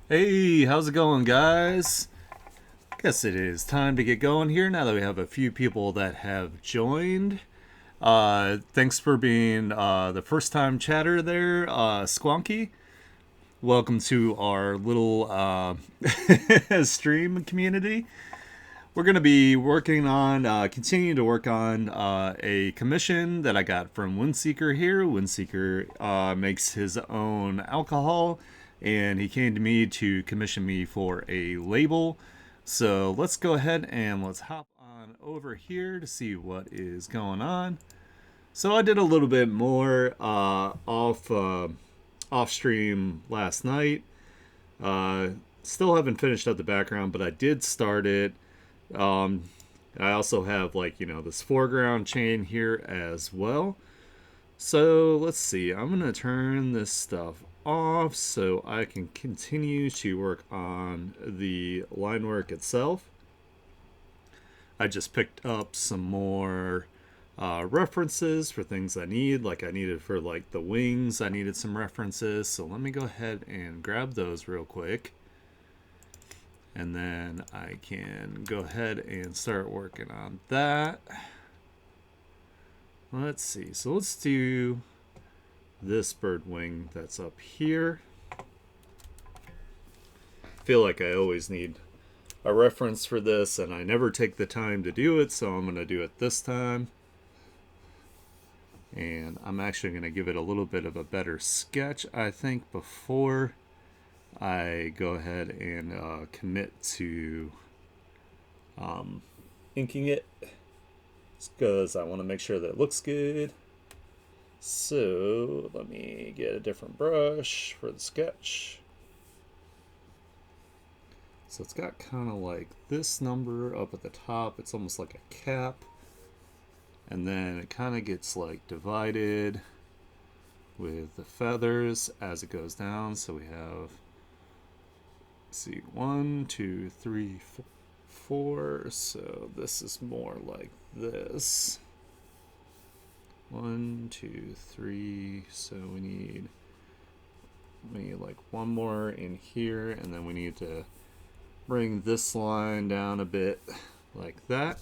Hey, how's it going, guys? Guess it is time to get going here now that we have a few people that have joined. Thanks for being the first time chatter there, Squonky. Welcome to our little stream community. We're going to be working on, continuing to work on a commission that I got from Windseeker here. Windseeker makes his own alcohol, and he came to me to commission me for a label. So let's go ahead and let's hop on over here to see what is going on. So I did a little bit more off stream last night. Uh, Still haven't finished up the background, but I did start it. um, I also have, like, this foreground chain here as well. So let's see. I'm going to turn this stuff off so I can continue to work on the line work itself. I just picked up some more references for things I need. Like I needed for like the wings, I needed some references. So let me go ahead and grab those real quick, and then I can go ahead and start working on that. Let's see. So let's do this bird wing that's up here. I feel like I always need a reference for this, and I never take the time to do it, so I'm going to do it this time. And I'm actually going to give it a little bit of a better sketch, I think, before I go ahead and commit to inking it, because I want to make sure that it looks good. So let me get a different brush for the sketch. So it's got kind of like this number up at the top. It's almost like a cap. And then it kind of gets like divided with the feathers as it goes down. So we have, let's see, 1, 2, 3, 4. So this is more like this. 1, 2, 3. So we need like one more in here, and then we need to bring this line down a bit like that.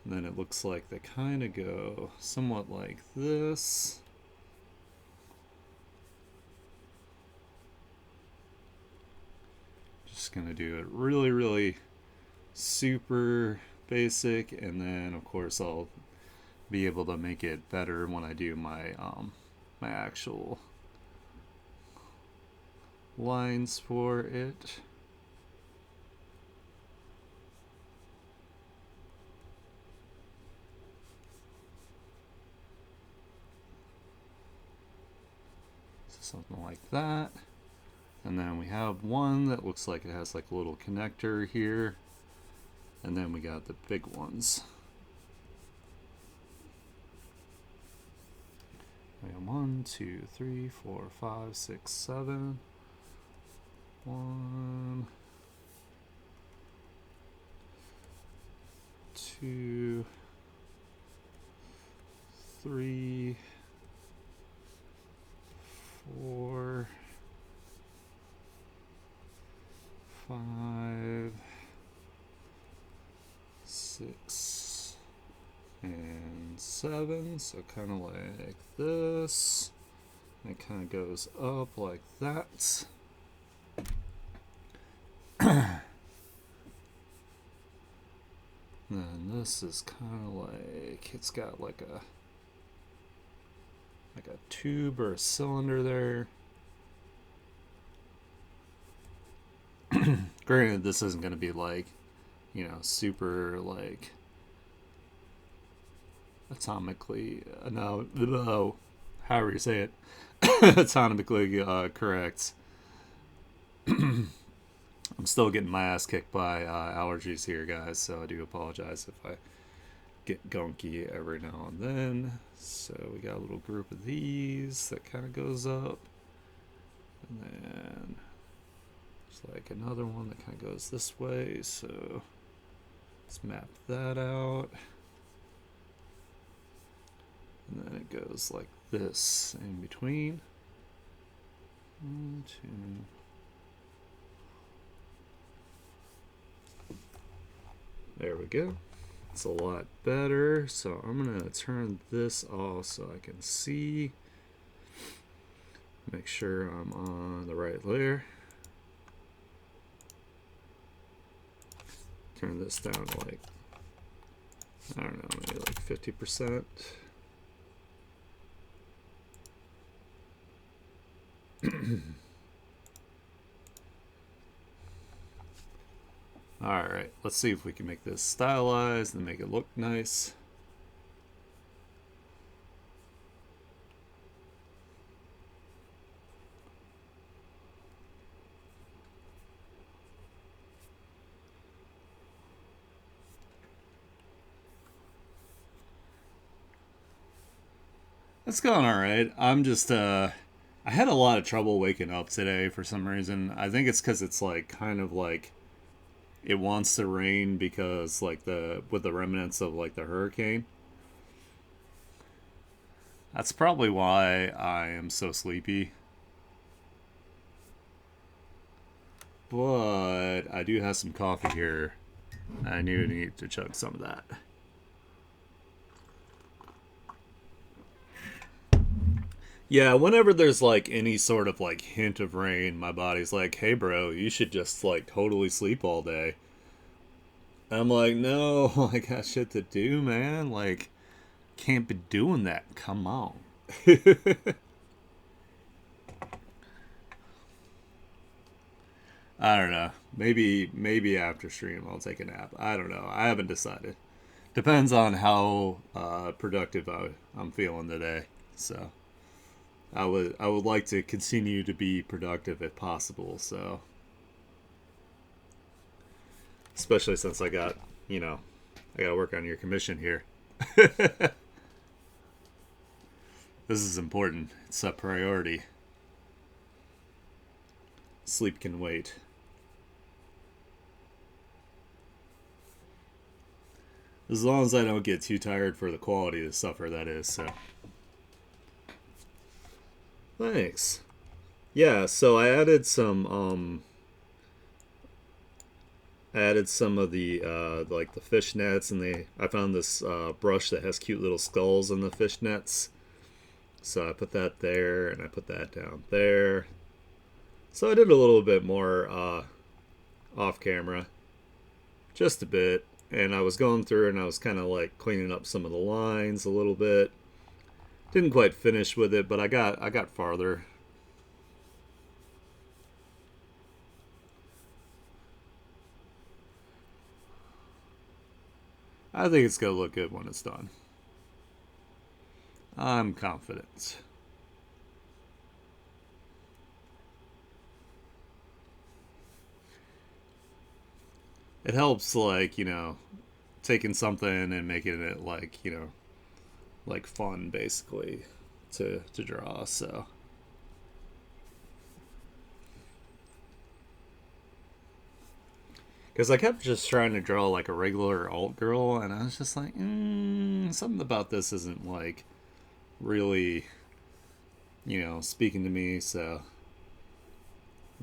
And then it looks like they kind of go somewhat like this. Just gonna do it really, really super basic, and then of course I'll be able to make it better when I do my my actual lines for it. Something like that. And then we have one that looks like it has like a little connector here. And then we got the big ones. We have 1, 2, 3, 4, 5, 6, 7. 1, 2, 3, 4, 5, 6, and 7. So kind of like this. And it kind of goes up like that. And this is kind of like, it's got like a tube or a cylinder there. Granted, this isn't going to be like, super like atomically, no, however you say it, atomically correct. I'm still getting my ass kicked by allergies here, guys, so I do apologize if I get gunky every now and then. So we got a little group of these that kind of goes up, and then there's like another one that kind of goes this way. So let's map that out, and then it goes like this in between. 1, 2. There we go. It's a lot better. So I'm going to turn this off so I can see. Make sure I'm on the right layer. Turn this down to like, I don't know, maybe like 50%. Alright, let's see if we can make this stylized and make it look nice. It's going alright. I'm just, I had a lot of trouble waking up today for some reason. I think it's because it's like kind of like it wants to rain because like with the remnants of like the hurricane. That's probably why I am so sleepy. But I do have some coffee here. I need to chug some of that. Yeah, whenever there's like any sort of like hint of rain, my body's like, "Hey, bro, you should just like totally sleep all day." I'm like, "No, I got shit to do, man. Like, can't be doing that. Come on." I don't know. Maybe after stream I'll take a nap. I don't know. I haven't decided. Depends on how productive I'm feeling today. So I would like to continue to be productive if possible. So especially since I got to work on your commission here. This is important. It's a priority. Sleep can wait. As long as I don't get too tired for the quality to suffer, that is. So thanks. Yeah, so I added some of the like the fish nets, and I found this brush that has cute little skulls in the fish nets. So I put that there, and I put that down there. So I did a little bit more off camera, just a bit, and I was going through and I was kind of like cleaning up some of the lines a little bit. Didn't quite finish with it, but I got farther. I think it's gonna look good when it's done. I'm confident. It helps, like, taking something and making it like, like fun basically to draw. So because I kept just trying to draw like a regular alt girl, and I was just like, something about this isn't like really, speaking to me. So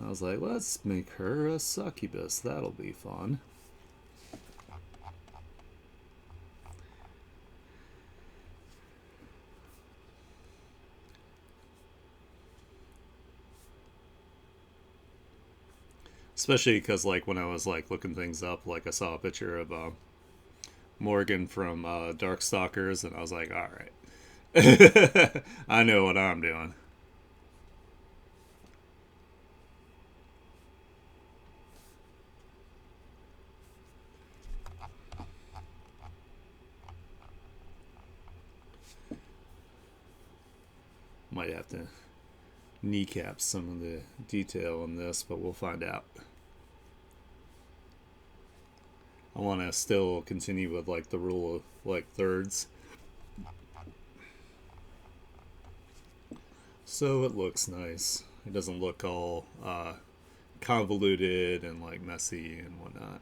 I was like, let's make her a succubus. That'll be fun. Especially because, like, when I was like looking things up, like I saw a picture of Morgan from Darkstalkers, and I was like, all right, I know what I'm doing. Might have to kneecap some of the detail in this, but we'll find out. I want to still continue with like the rule of like thirds, so it looks nice. It doesn't look all convoluted and like messy and whatnot.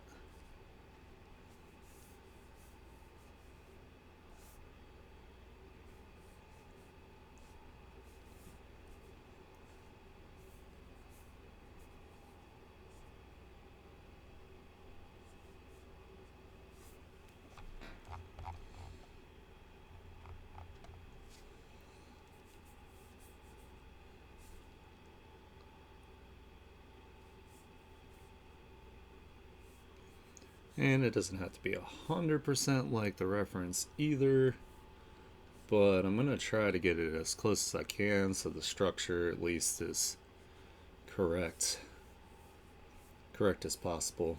And it doesn't have to be 100% like the reference either, but I'm going to try to get it as close as I can so the structure at least is correct as possible.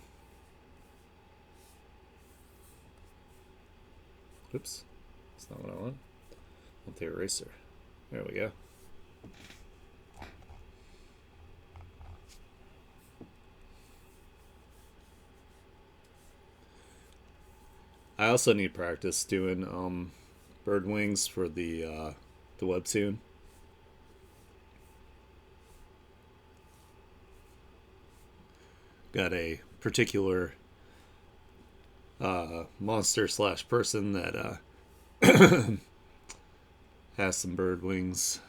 Oops, that's not what I want. I want the eraser. There we go. I also need practice doing bird wings for the webtoon. Got a particular monster slash person that has some bird wings.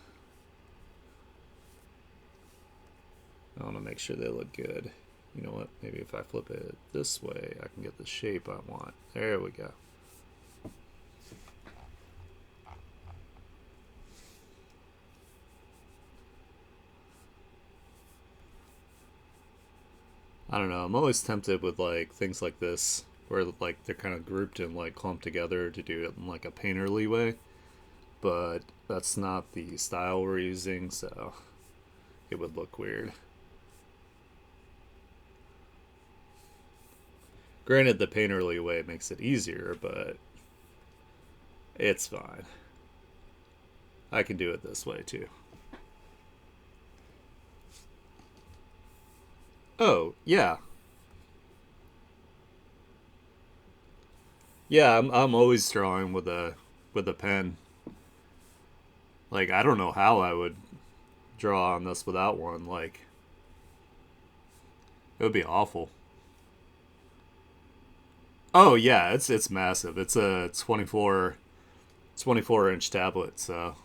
I want to make sure they look good. You know what? Maybe if I flip it this way, I can get the shape I want. There we go. I don't know. I'm always tempted with like things like this, where like they're kind of grouped and like clumped together to do it in like a painterly way, but that's not the style we're using, so it would look weird. Granted, the painterly way makes it easier, but it's fine. I can do it this way too. Oh, yeah. Yeah, I'm always drawing with a pen. Like I don't know how I would draw on this without one. Like it would be awful. Oh yeah, it's massive. It's a 24-inch tablet, so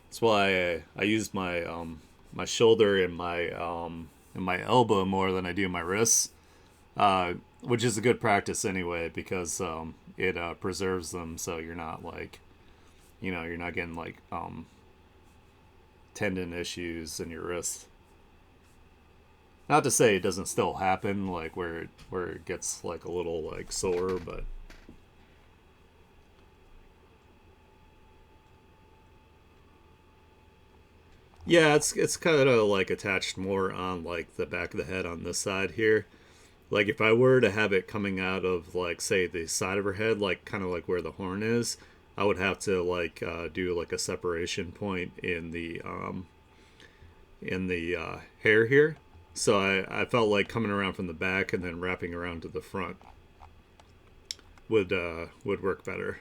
that's why I use my shoulder and my elbow more than I do my wrists, which is a good practice anyway because it preserves them so you're not like you're not getting like tendon issues in your wrist. Not to say it doesn't still happen, like where it gets like a little like sore, but yeah, it's kind of like attached more on like the back of the head on this side here. Like if I were to have it coming out of like say the side of her head, like kind of like where the horn is, I would have to like do like a separation point in the hair here. So I felt like coming around from the back and then wrapping around to the front would work better.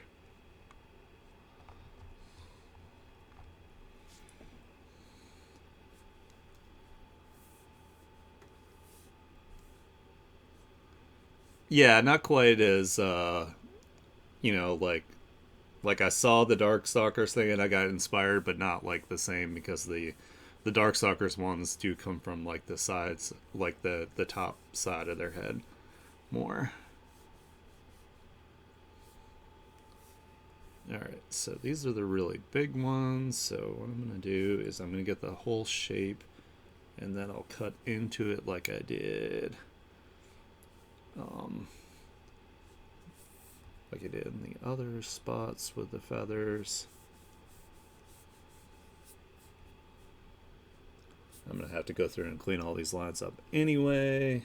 Yeah, not quite as you know like I saw the Darkstalkers thing and I got inspired, but not like the same because the Darkstalkers ones do come from like the sides, like the top side of their head more. All right, so these are the really big ones. So what I'm gonna do is I'm gonna get the whole shape, and then I'll cut into it like I did, um, like I did in the other spots with the feathers. I'm gonna have to go through and clean all these lines up anyway.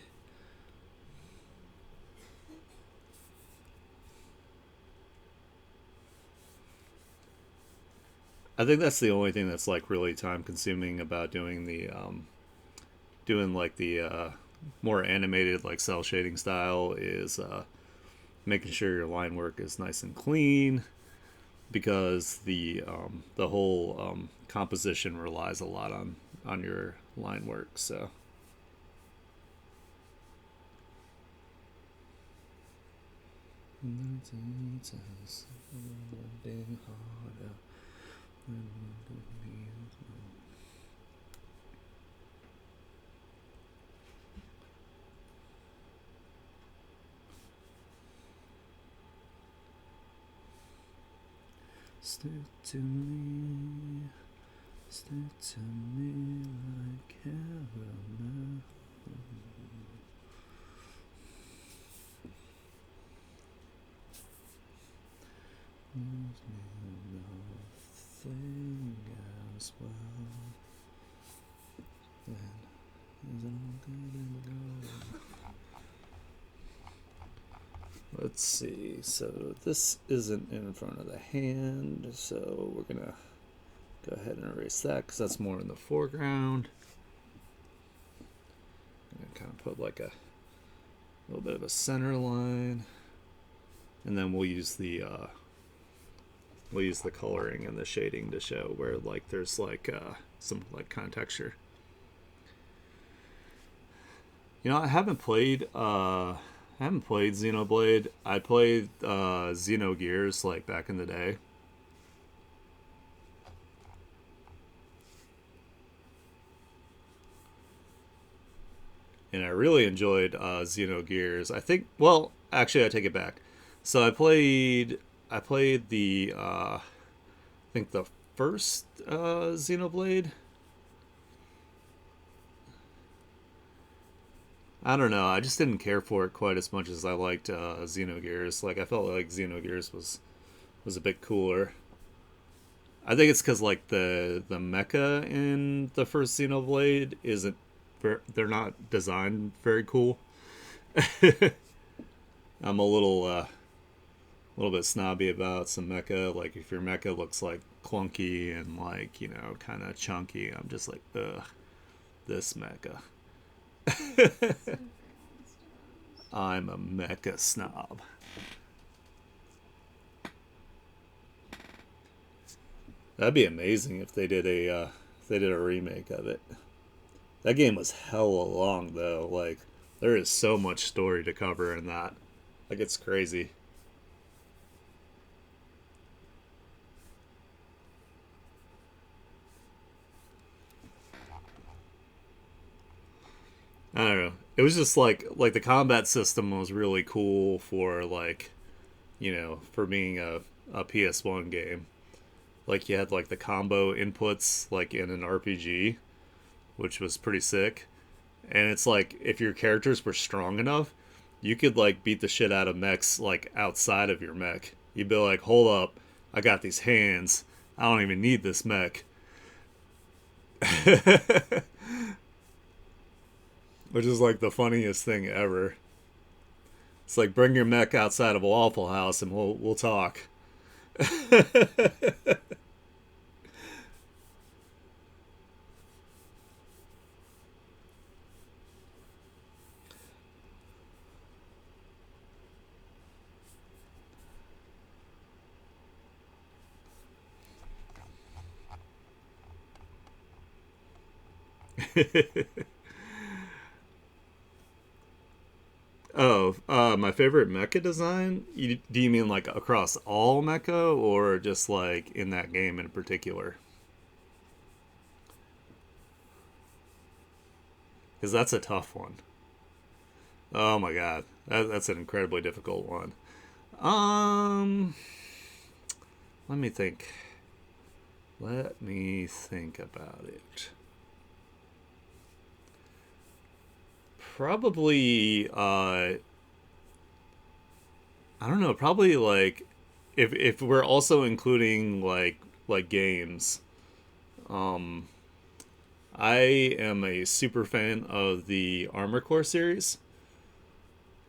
I think that's the only thing that's like really time consuming about doing the doing like the more animated like cell shading style is making sure your line work is nice and clean because the whole composition relies a lot on your line work. So stick to me, stick to me like caramel. Nothing as well. Let's see. So this isn't in front of the hand, so we're gonna go ahead and erase that because that's more in the foreground. I'm gonna kind of put like a little bit of a center line, and then we'll use the coloring and the shading to show where like there's like some like kind of texture. You know, I haven't played Xenoblade. I played Xenogears like back in the day. And I really enjoyed Xenogears. I think, well, actually I take it back. So I played the I think the first Xenoblade. I don't know. I just didn't care for it quite as much as I liked Xenogears. Like I felt like Xenogears was a bit cooler. I think it's because like the mecha in the first Xenoblade isn't they're not designed very cool. I'm a little bit snobby about some mecha. Like if your mecha looks like clunky and like kind of chunky, I'm just like ugh, this mecha. I'm a mecha snob. That'd be amazing if they did a remake of it. That game was hella long though. Like there is so much story to cover in that. Like it's crazy. I don't know. It was just like the combat system was really cool for like for being a PS1 game. Like you had like the combo inputs like in an RPG, which was pretty sick. And it's like if your characters were strong enough, you could like beat the shit out of mechs like outside of your mech. You'd be like, hold up, I got these hands. I don't even need this mech. Which is like the funniest thing ever. It's like bring your mech outside of a Waffle House and we'll talk. Oh, my favorite mecha design? Do you mean like across all mecha or just like in that game in particular? Because that's a tough one. Oh my god, that's an incredibly difficult one. Um, let me think. Let me think about it. Probably, I don't know. Probably like if we're also including like games. Um, I am a super fan of the Armor Core series,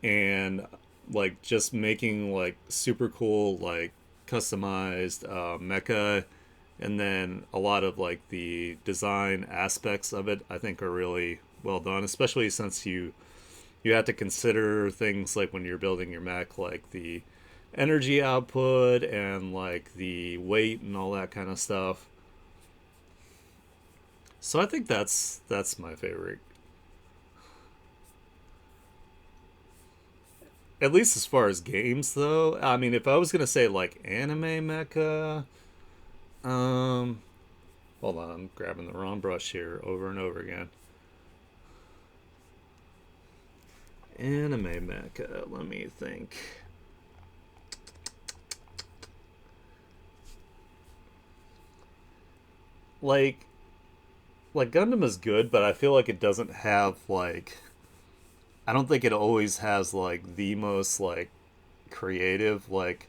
and like just making like super cool like customized mecha, and then a lot of like the design aspects of it I think are really well done, especially since you have to consider things like when you're building your mech, like the energy output and like the weight and all that kind of stuff. So I think that's my favorite. At least as far as games though. I mean, if I was going to say like anime mecha, um hold on, I'm grabbing the wrong brush here over and over again. Anime mecha, let me think. Like like Gundam is good, but I feel like it doesn't have like I don't think it always has like the most like creative like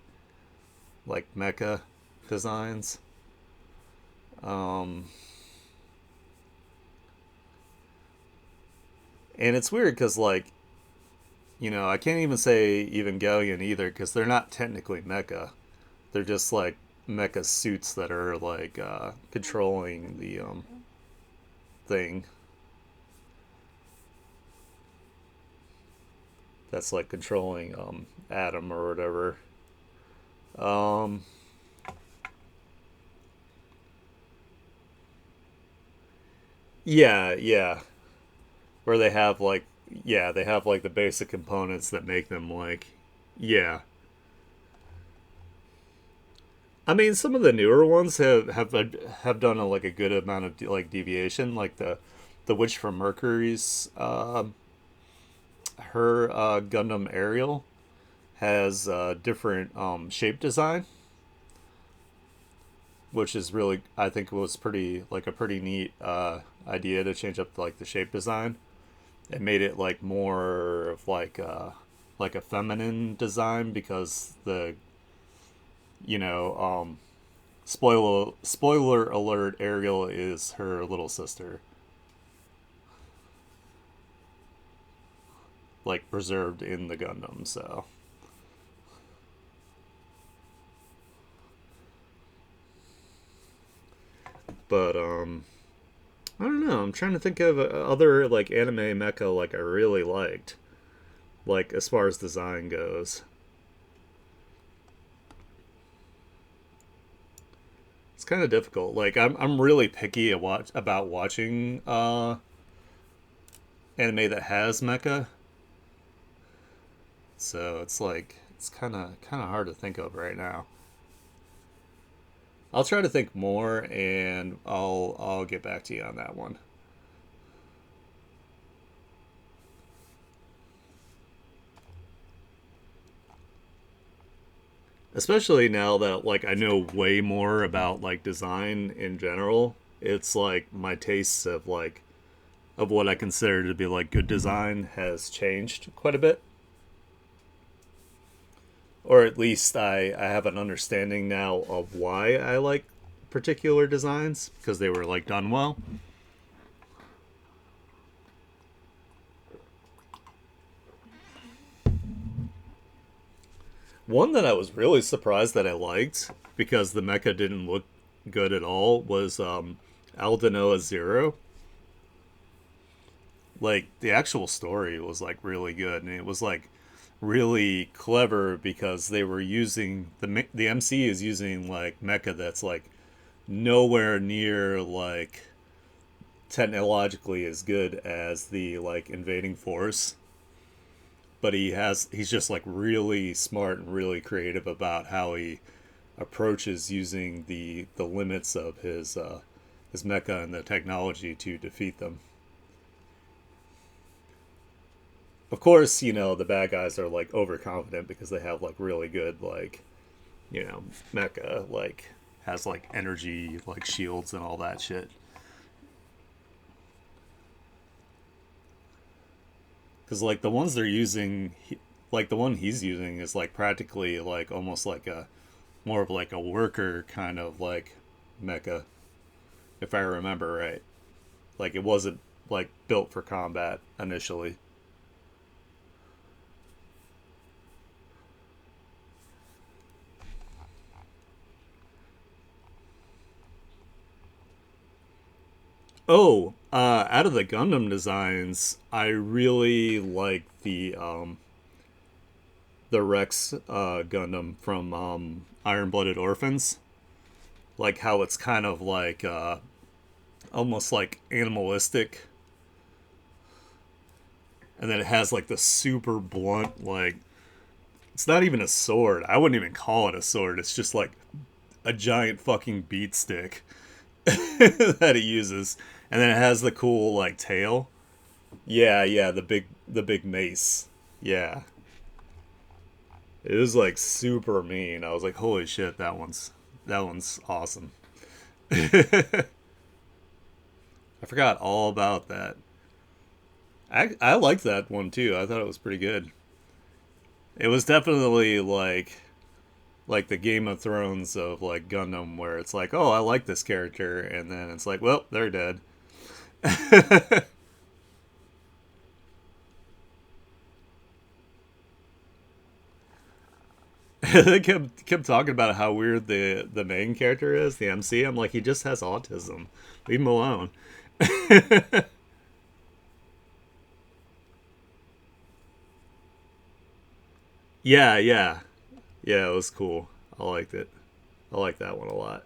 mecha designs. Um, and it's weird because like I can't even say Evangelion either because they're not technically mecha. They're just like mecha suits that are like controlling the thing that's like controlling Adam or whatever. Um, yeah, yeah. Where they have like they have like the basic components that make them like yeah. I mean, some of the newer ones have done like a good amount of like deviation, like the Witch from Mercury's her Gundam Ariel has different shape design, which is really I think was pretty like a pretty neat idea to change up like the shape design. It made it like more of like a feminine design because the you know spoiler alert, Ariel is her little sister, like preserved in the Gundam. So but I don't know. I'm trying to think of other like anime mecha like I really liked, like as far as design goes. It's kind of difficult. Like I'm really picky about watching anime that has mecha. So it's like it's kind of hard to think of right now. I'll try to think more and I'll get back to you on that one. Especially now that like I know way more about like design in general. It's like my tastes of what I consider to be like good design has changed quite a bit. Or at least I have an understanding now of why I like particular designs because they were like done well. One that I was really surprised that I liked because the mecha didn't look good at all was Aldenoa Zero. Like the actual story was like really good and it was like really clever because they were using the MC is using like mecha that's like nowhere near like technologically as good as the like invading force, but he's just like really smart and really creative about how he approaches using the limits of his mecha and the technology to defeat them. Of course, the bad guys are like overconfident because they have like really good like mecha like has like energy like shields and all that shit. Because like the ones they're using, like the one he's using is like practically like almost like a more of like a worker kind of like mecha, if I remember right. Like it wasn't like built for combat initially. Oh, out of the Gundam designs, I really like the Rex Gundam from Iron Blooded Orphans. Like how it's kind of like almost like animalistic, and then it has like the super blunt like it's not even a sword. I wouldn't even call it a sword. It's just like a giant fucking beat stick that he uses, and then it has the cool like tail. Yeah, yeah, the big mace. Yeah, it was like super mean. I was like, holy shit, that one's awesome. I forgot all about that. I liked that one too. I thought it was pretty good. It was definitely like the Game of Thrones of like Gundam, where it's like, oh, I like this character, and then it's like, well, they're dead. They kept talking about how weird the main character is, the MC. I'm like, he just has autism. Leave him alone. Yeah, yeah, yeah. It was cool. I liked it. I like that one a lot.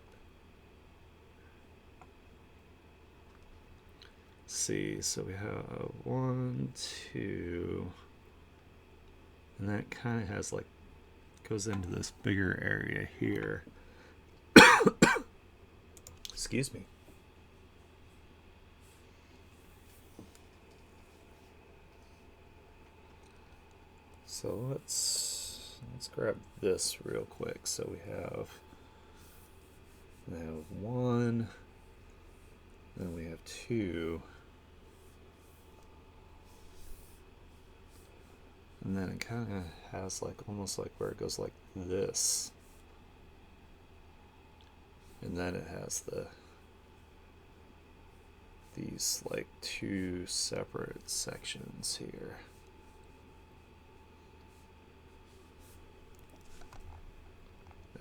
Let's see, so we have one, two, and that kind of has like goes into this bigger area here. Excuse me. So let's grab this real quick. So we have one, then we have two, and then it kind of has like almost like where it goes like this, and then it has these like two separate sections here.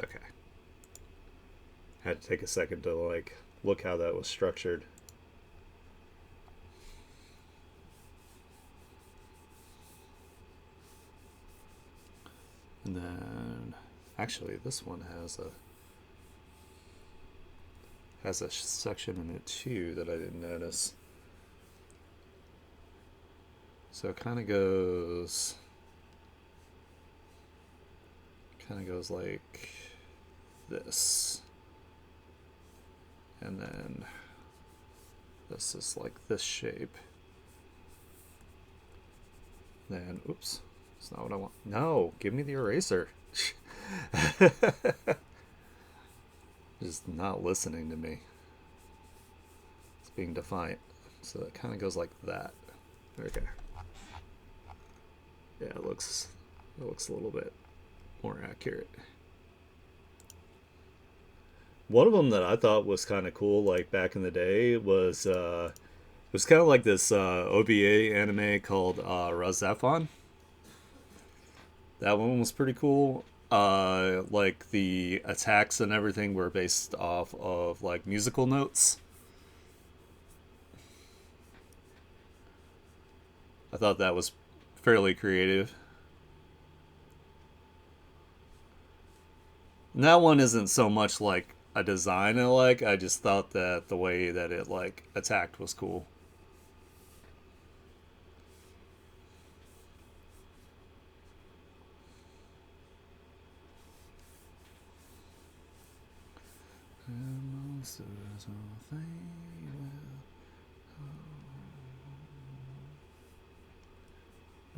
Okay. Had to take a second to like look how that was structured. And then actually this one has a section in it too that I didn't notice. So it kind of goes like this. And then this is like this shape. Then, oops, it's not what I want. No, give me the eraser. Just not listening to me. It's being defiant. So it kind of goes like that. Okay. Yeah, it looks a little bit more accurate. One of them that I thought was kind of cool, like back in the day, was it was kind of like this OVA anime called Razefon. That one was pretty cool. Like the attacks and everything were based off of like musical notes. I thought that was fairly creative. And that one isn't so much like a design I like. I just thought that the way that it like attacked was cool.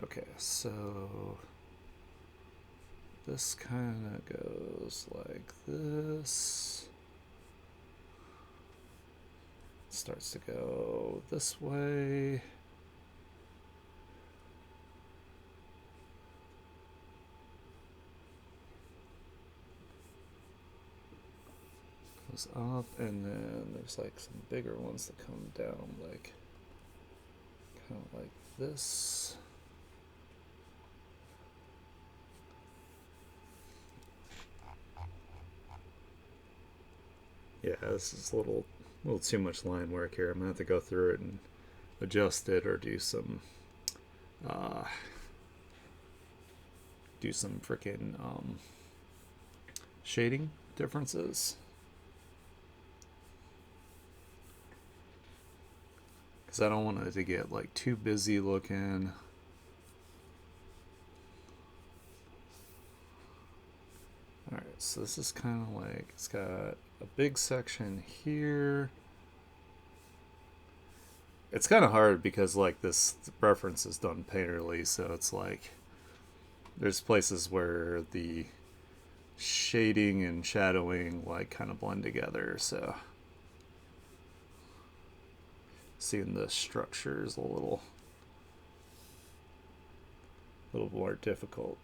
Okay, so this kind of goes like this. Starts to go this way. Goes up, and then there's like some bigger ones that come down, like kind of like this. Yeah, this is a little too much line work here. I'm gonna have to go through it and adjust it, or uh, do some freaking shading differences. Because I don't want it to get like too busy looking. Alright, so this is kind of like, it's got a big section here. It's kind of hard because like this reference is done painterly, so it's like there's places where the shading and shadowing like kind of blend together, so seeing the structure is a little a little more difficult.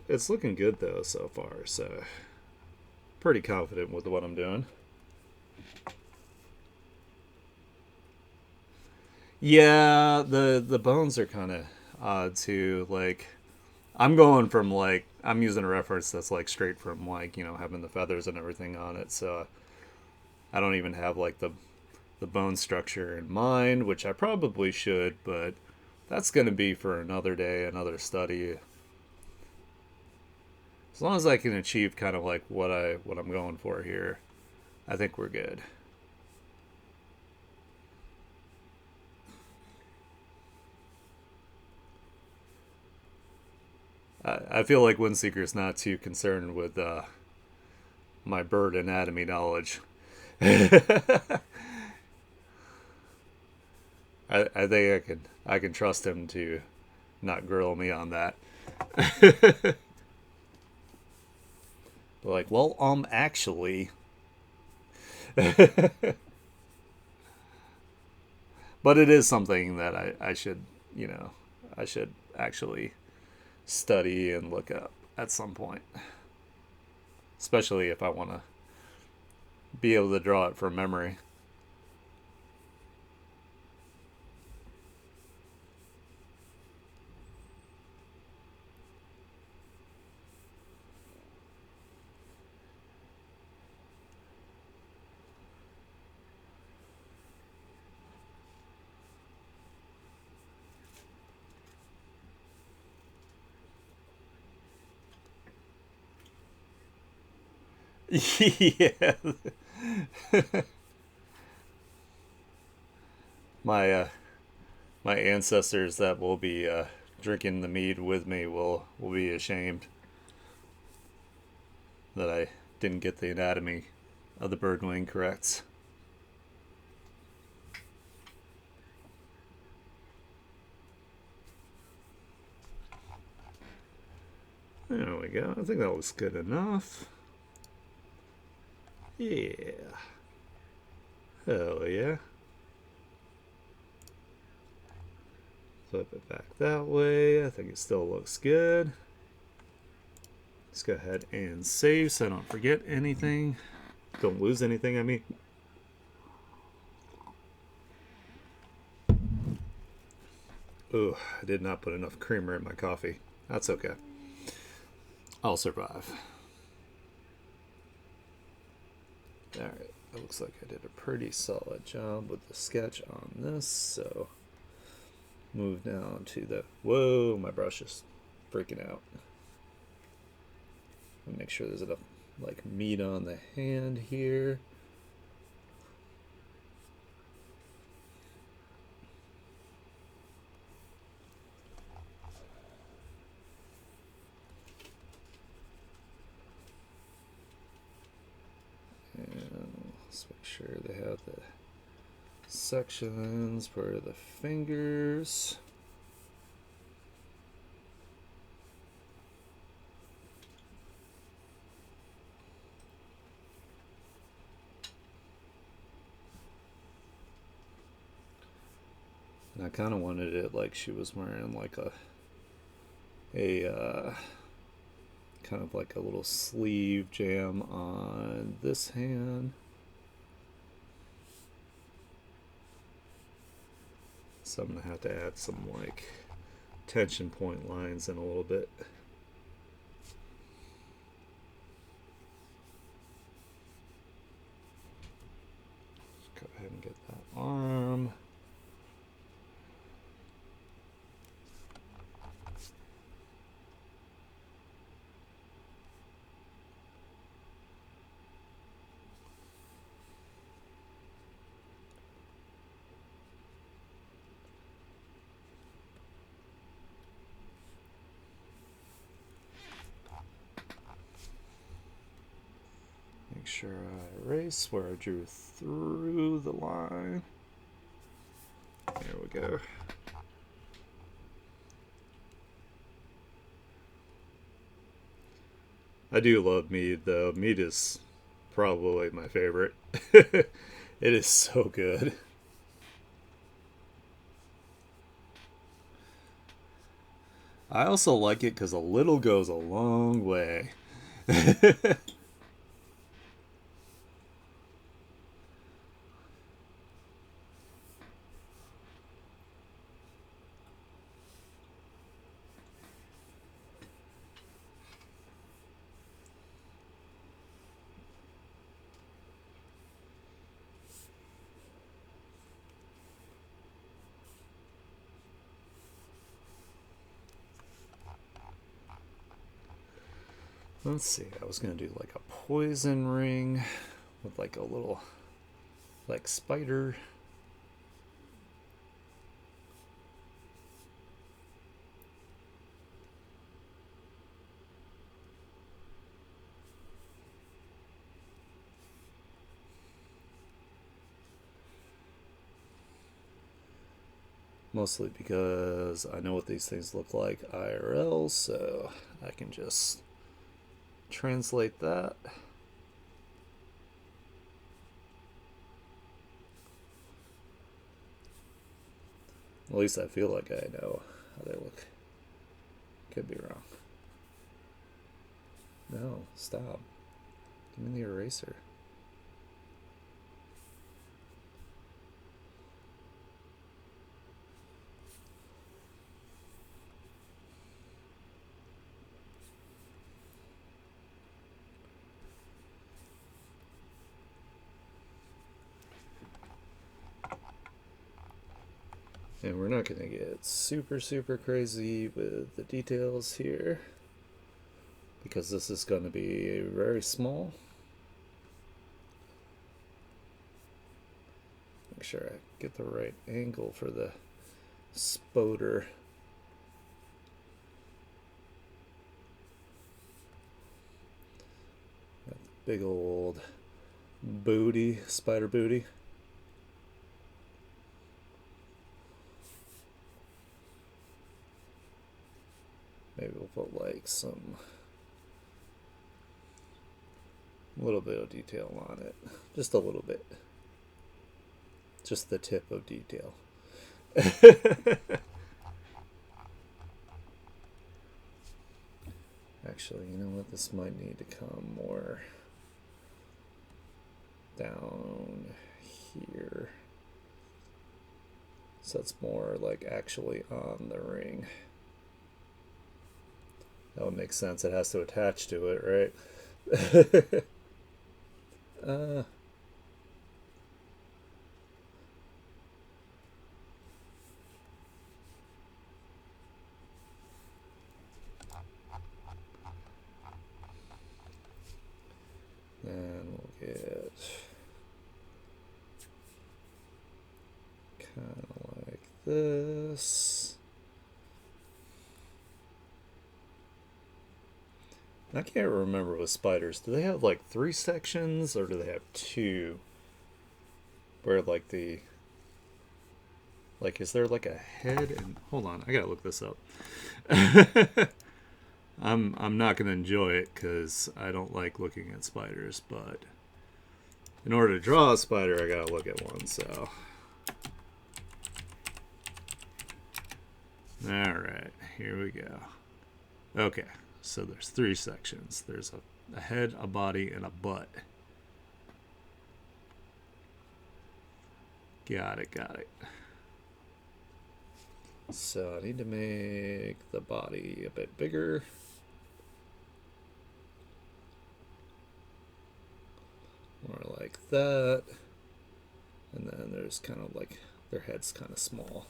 It's looking good though so far, so pretty confident with what I'm doing. Yeah, the bones are kind of odd too. Like I'm going from like I'm using a reference that's like straight from like having the feathers and everything on it, so I don't even have like the bone structure in mind, which I probably should, but that's going to be for another day, another study. As long as I can achieve kind of like what I'm going for here, I think we're good. I feel like Windseeker's not too concerned with my bird anatomy knowledge. I think I can trust him to not grill me on that. Like, well, actually, but it is something that I should, I should actually study and look up at some point, especially if I want to be able to draw it from memory. Yeah, my my ancestors that will be drinking the mead with me will be ashamed that I didn't get the anatomy of the bird wing correct. There we go. I think that looks good enough. Yeah. Hell yeah. Flip it back that way. I think it still looks good. Let's go ahead and save so I don't forget anything. Don't lose anything, I mean. Ooh, I did not put enough creamer in my coffee. That's okay. I'll survive. Alright, it looks like I did a pretty solid job with the sketch on this, so move down to the... Whoa, my brush is freaking out. Make sure there's enough like meat on the hand here. And let's make sure they have the sections for the fingers. And I kind of wanted it like she was wearing like a kind of like a little sleeve jam on this hand. So I'm gonna have to add some like tension point lines in a little bit. Let's go ahead and get that arm. Make sure I erase where I drew through the line. There we go. I do love mead, though. Mead is probably my favorite. It is so good. I also like it because a little goes a long way. Let's see, I was going to do like a poison ring with like a little, like, spider. Mostly because I know what these things look like IRL, so I can just translate that. At least I feel like I know how they look. Could be wrong. No, stop. Give me the eraser. And we're not going to get super, super crazy with the details here, because this is going to be very small. Make sure I get the right angle for the spoder. That big old booty, spider booty. Maybe we'll put like some little bit of detail on it. Just a little bit. Just the tip of detail. Actually, you know what? This might need to come more down here. So it's more like actually on the ring. That would make sense. It has to attach to it, right? And we'll get kind of like this. I can't remember with spiders. Do they have like 3 sections or do they have 2? Where like the, like, is there like a head and, hold on, I gotta look this up. I'm not gonna enjoy it because I don't like looking at spiders, but in order to draw a spider, I gotta look at one. So, all right, here we go. Okay, so there's 3 sections. There's a head, a body, and a butt. Got it, got it. So I need to make the body a bit bigger. More like that. And then there's kind of like, their head's kind of small.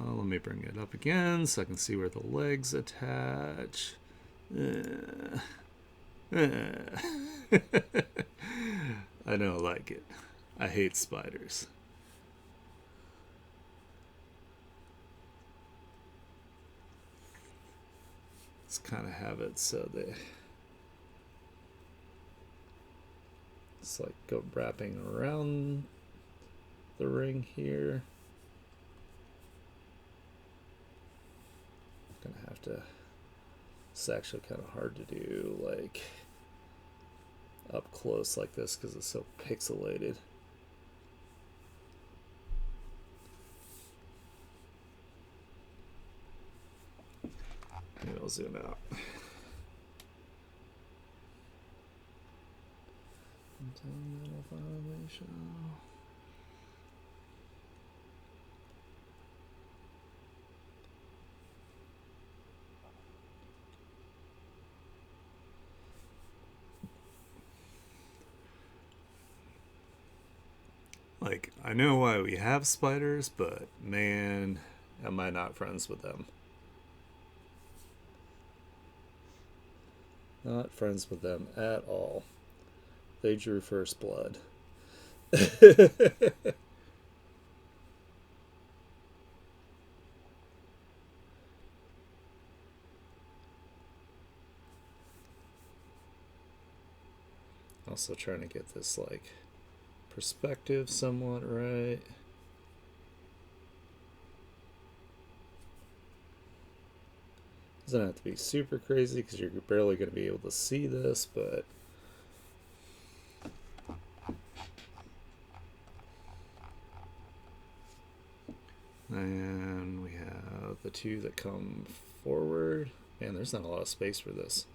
Let me bring it up again so I can see where the legs attach. I don't like it. I hate spiders. Let's kind of have it so just like go wrapping around the ring here. Gonna have to, it's actually kind of hard to do like up close like this because it's so pixelated. Maybe I'll zoom out. Like, I know why we have spiders, but man, am I not friends with them. Not friends with them at all. They drew first blood. Also trying to get this like perspective somewhat right. Doesn't have to be super crazy because you're barely going to be able to see this, but and we have the two that come forward. Man, there's not a lot of space for this.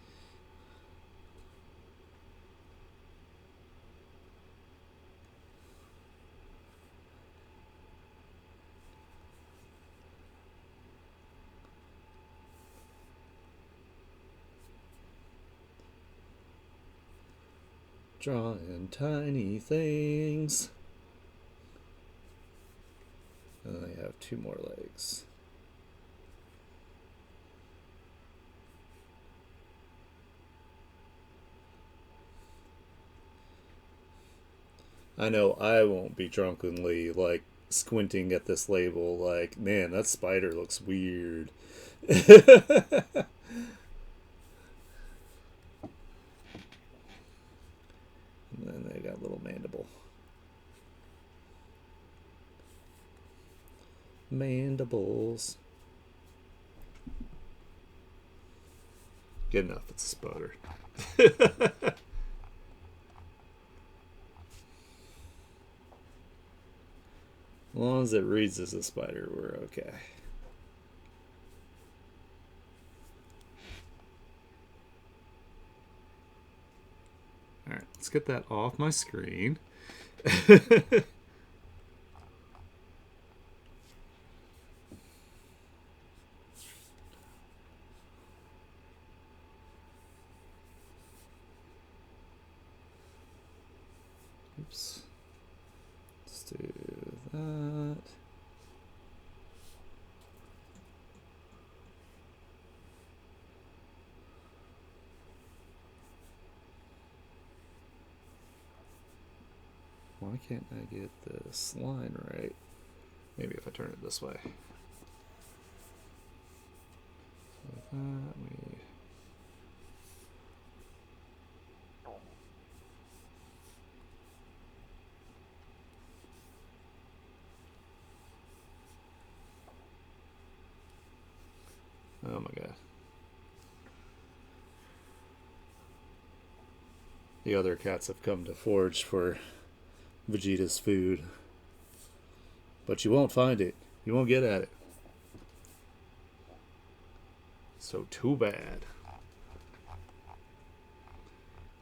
Drawing tiny things. And then they have two more legs. I know I won't be drunkenly like squinting at this label like, man, that spider looks weird. And then they got a little mandible. Mandibles. Good enough, it's a spider. As long as it reads as a spider, we're okay. Alright, let's get that off my screen. Oops. Let's do that. Why can't I get this line right? Maybe if I turn it this way. So with that, we... Oh my god. The other cats have come to forage for Vegeta's food. But you won't find it. You won't get at it. So too bad.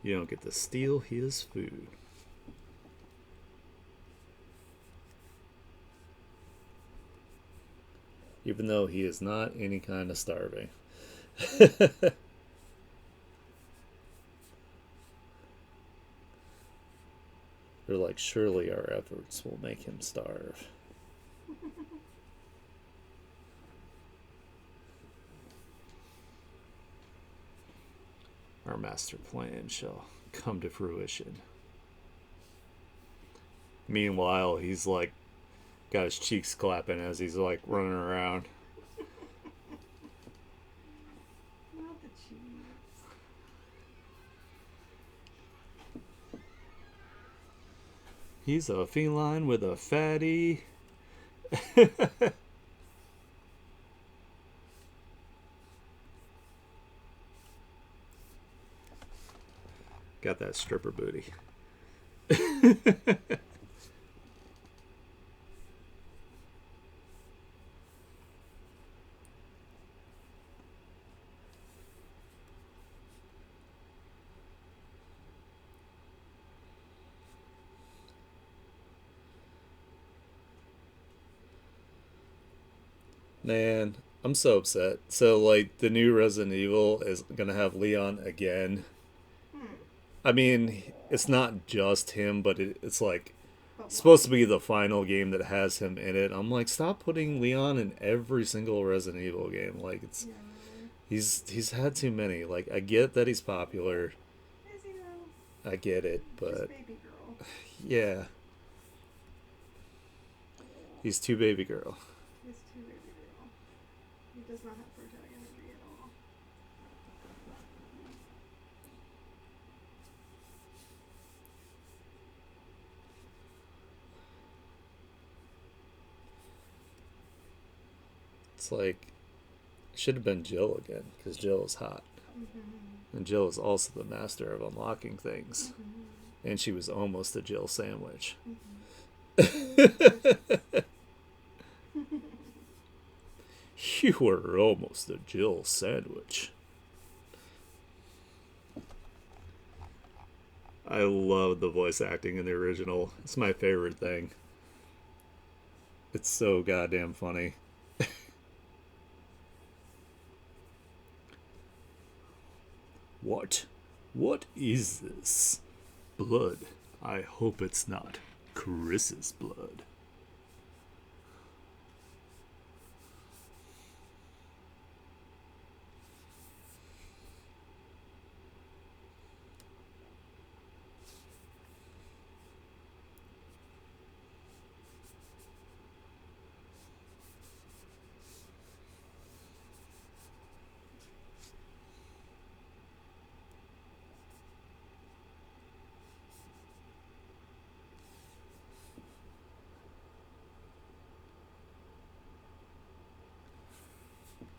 You don't get to steal his food. Even though he is not any kind of starving. They're like, surely our efforts will make him starve. Our master plan shall come to fruition. Meanwhile, he's like got his cheeks clapping as he's like running around. Not the cheese. He's a feline with a fatty. Got that stripper booty. Man, I'm so upset. So, like, the new Resident Evil is gonna have Leon again. Hmm. I mean, it's not just him, but it's like But why? supposed to be the final game that has him in it. I'm like, stop putting Leon in every single Resident Evil game. Like, it's Yeah. he's had too many. Like, I get that he's popular. Is he though? I get it, Just but baby girl. yeah, he's too baby girl. He's too baby girl. He does not have protag energy at all. It's like it should have been Jill again because Jill is hot, Mm-hmm. and Jill is also the master of unlocking things. Mm-hmm. And she was almost a Jill sandwich. Mm-hmm. You were almost a Jill sandwich. I love the voice acting in the original. It's my favorite thing. It's so goddamn funny. What? What is this? Blood. I hope it's not Chris's blood.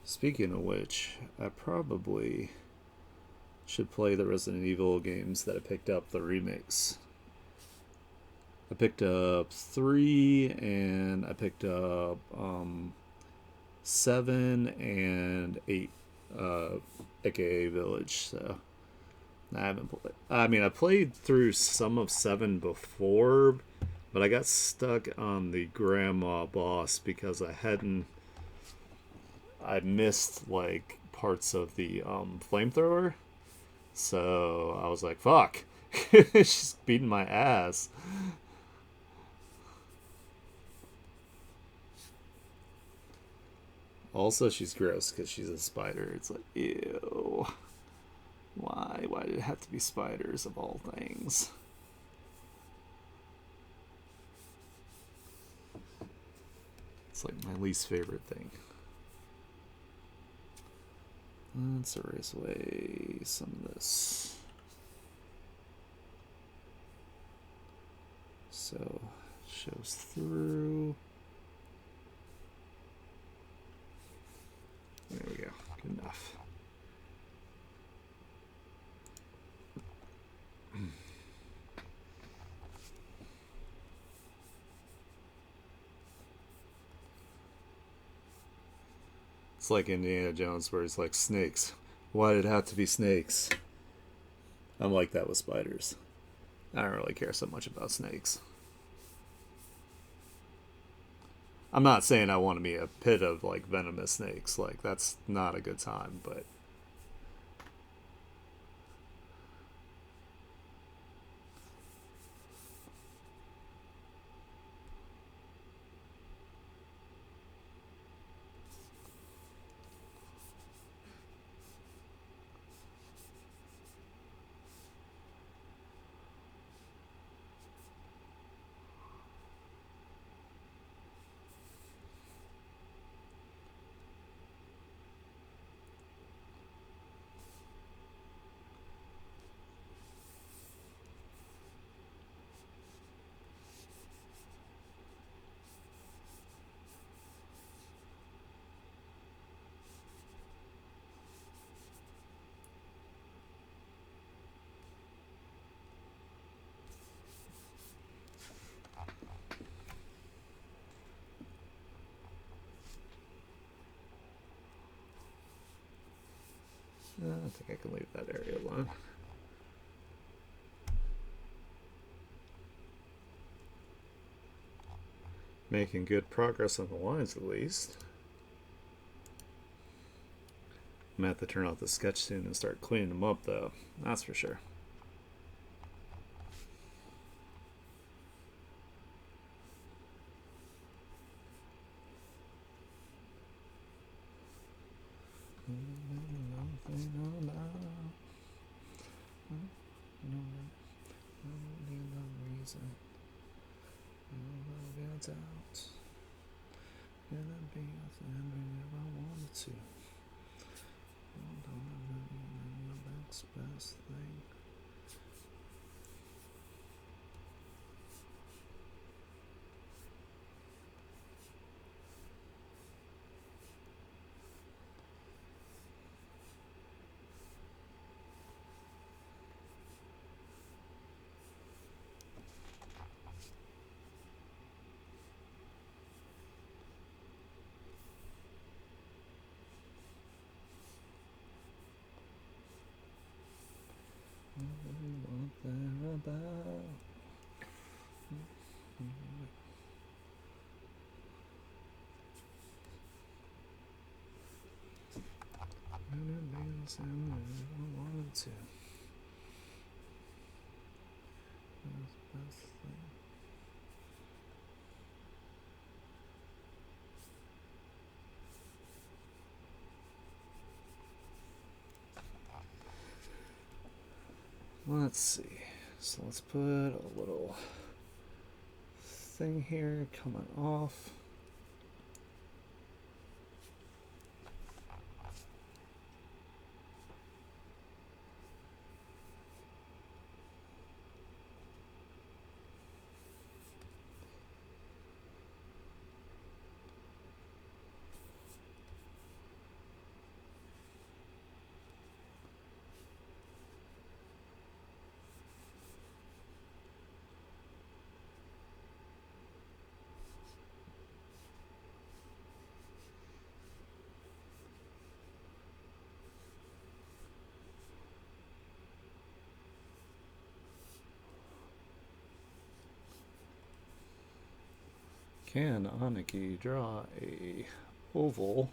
Speaking of which, I probably should play the Resident Evil games that I picked up, the remakes. I picked up 3 and I picked up 7 and 8, aka Village. So I haven't played. I mean, I played through some of 7 before, but I got stuck on the grandma boss because I missed like parts of the flamethrower. So I was like, fuck. She's beating my ass. Also, she's gross because she's a spider. It's like, ew. Why? Why did it have to be spiders of all things? It's like my least favorite thing. Let's erase away some of this. So, shows through. There we go. Good enough. It's like Indiana Jones where he's like, snakes. Why did it have to be snakes? I'm like that with spiders. I don't really care so much about snakes. I'm not saying I want to be a pit of like venomous snakes. Like that's not a good time, but think I can leave that area alone. Making good progress on the lines, at least. I'm gonna have to turn off the sketch soon and start cleaning them up, though. That's for sure. Best thing. What they're about. I wanted to. Best thing. Let's see. So let's put a little thing here coming off. Can Aniki draw a oval?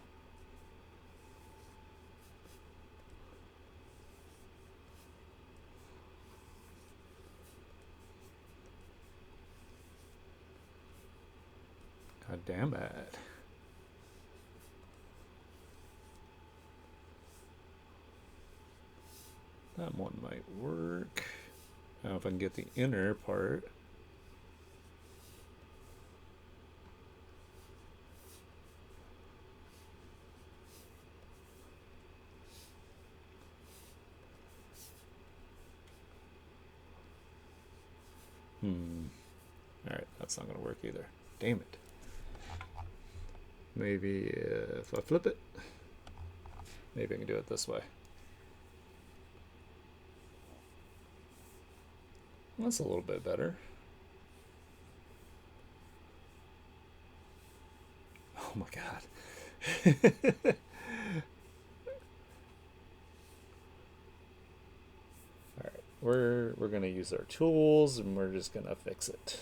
God damn it. That one might work. Now if I can get the inner part. Alright, that's not going to work either. Damn it. Maybe if I flip it, maybe I can do it this way. That's a little bit better. Oh my god. Alright, we're gonna use our tools and we're just gonna fix it.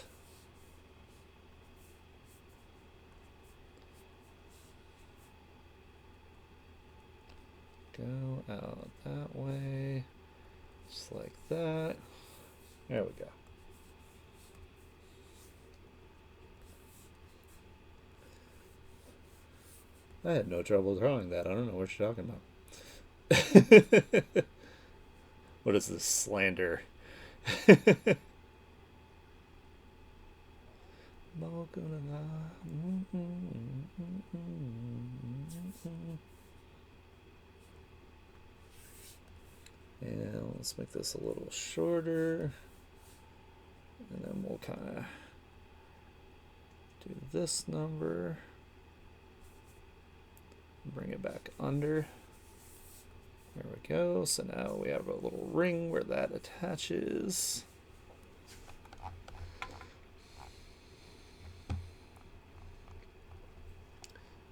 Go out that way, just like that. There we go. I had no trouble drawing that. I don't know what you're talking about. What is this slander? And let's make this a little shorter. And then we'll kind of do this number. Bring it back under. There we go. So now we have a little ring where that attaches.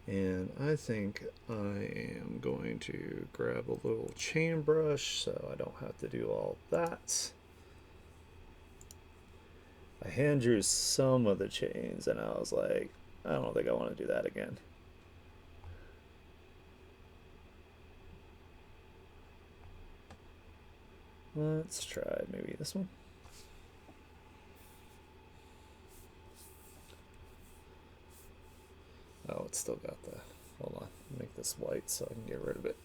And I think I am going to grab a little chain brush so I don't have to do all that. I hand drew some of the chains and I was like, I don't think I want to do that again. Let's try maybe this one. Oh, it's still got the, hold on, make this white so I can get rid of it.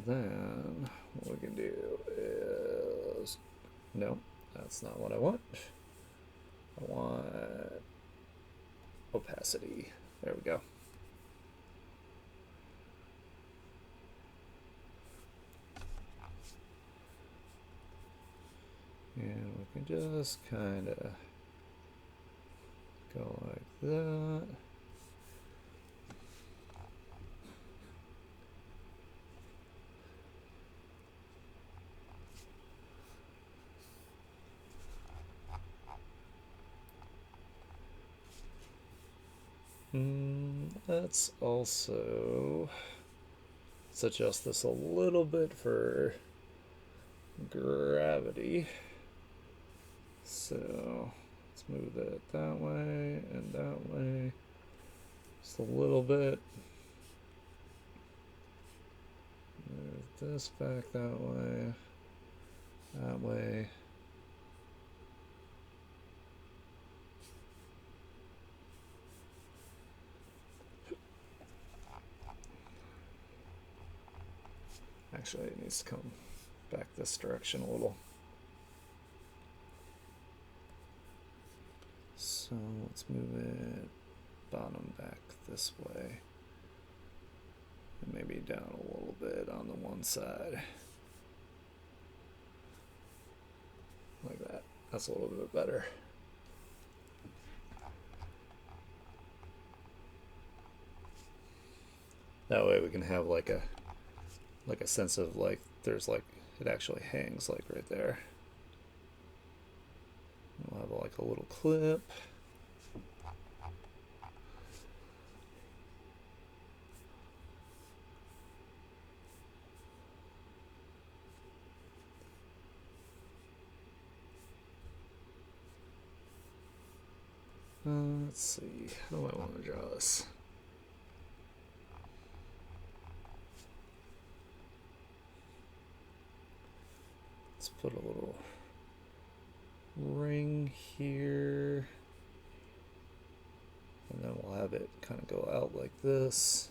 Then what we can do is, no, that's not what I want. I want opacity. There we go. And we can just kind of go like that. Let's also adjust this a little bit for gravity. So let's move it that way and that way. Just a little bit. Move this back that way. That way. Actually, it needs to come back this direction a little. So let's move it bottom back this way. And maybe down a little bit on the one side. Like that. That's a little bit better. That way we can have like a sense of like there's like it actually hangs like right there. We'll have like a little clip. Let's see, how do I want to draw this? Let's put a little ring here. And then we'll have it kind of go out like this.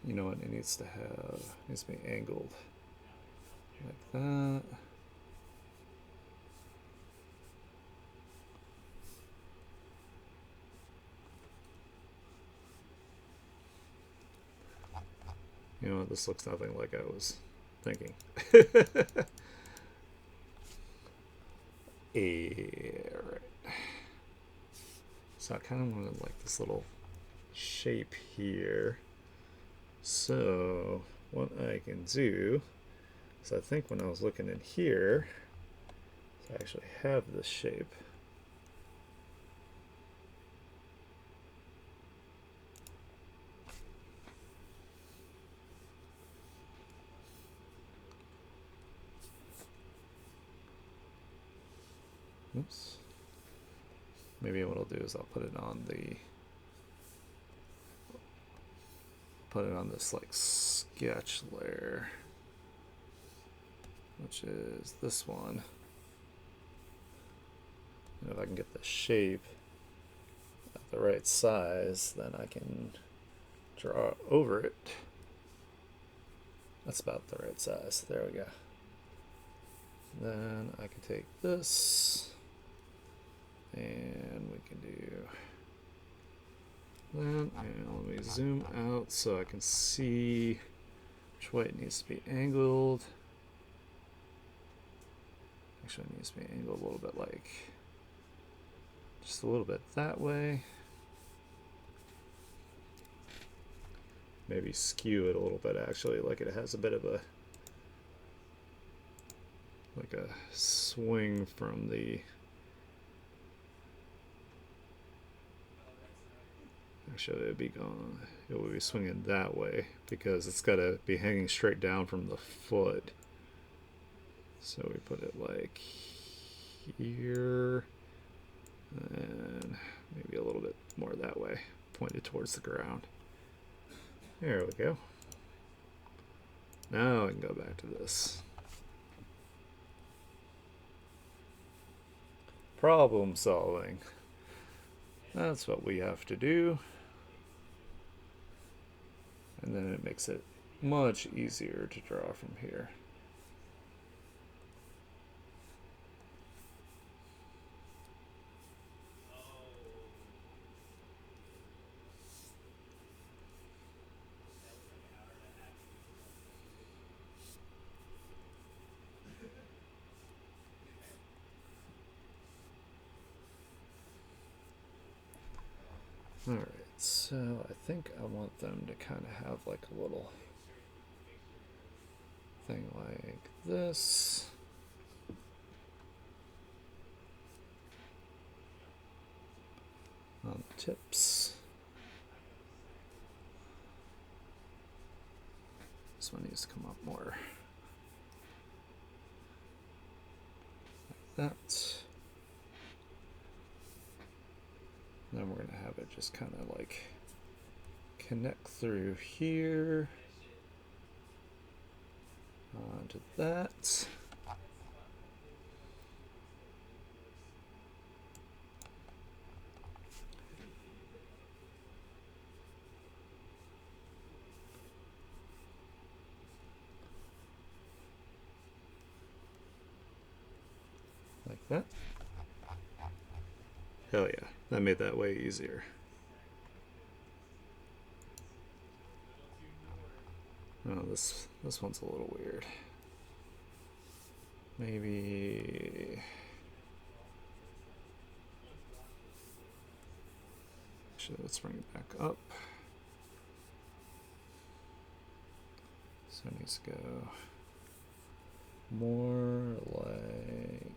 You know what, it needs to be angled like that. You know what, this looks nothing like I was thinking. Alright. So I kind of wanted like this little shape here. So what I can do is I think when I was looking in here, I actually have this shape. Oops. Maybe what I'll do is I'll put it on this like sketch layer, which is this one. And if I can get the shape at the right size, then I can draw over it. That's about the right size. There we go. Then I can take this and we can do that, and let me zoom out so I can see which way it needs to be angled. Actually, it needs to be angled a little bit like just a little bit that way. Maybe skew it a little bit actually, like it has a bit of a swing from the. Actually, it would be swinging that way because it's got to be hanging straight down from the foot. So we put it like here, and maybe a little bit more that way, pointed towards the ground. There we go. Now I can go back to this. Problem solving. That's what we have to do. And then it makes it much easier to draw from here. Alright, so I think I want them to kind of have like a little thing like this. On the tips. This one needs to come up more. Like that. Then we're going to have it just kind of like connect through here onto that. Like that. Hell yeah, that made that way easier. Oh, this one's a little weird. Maybe. Actually, let's bring it back up. So it needs to go more like.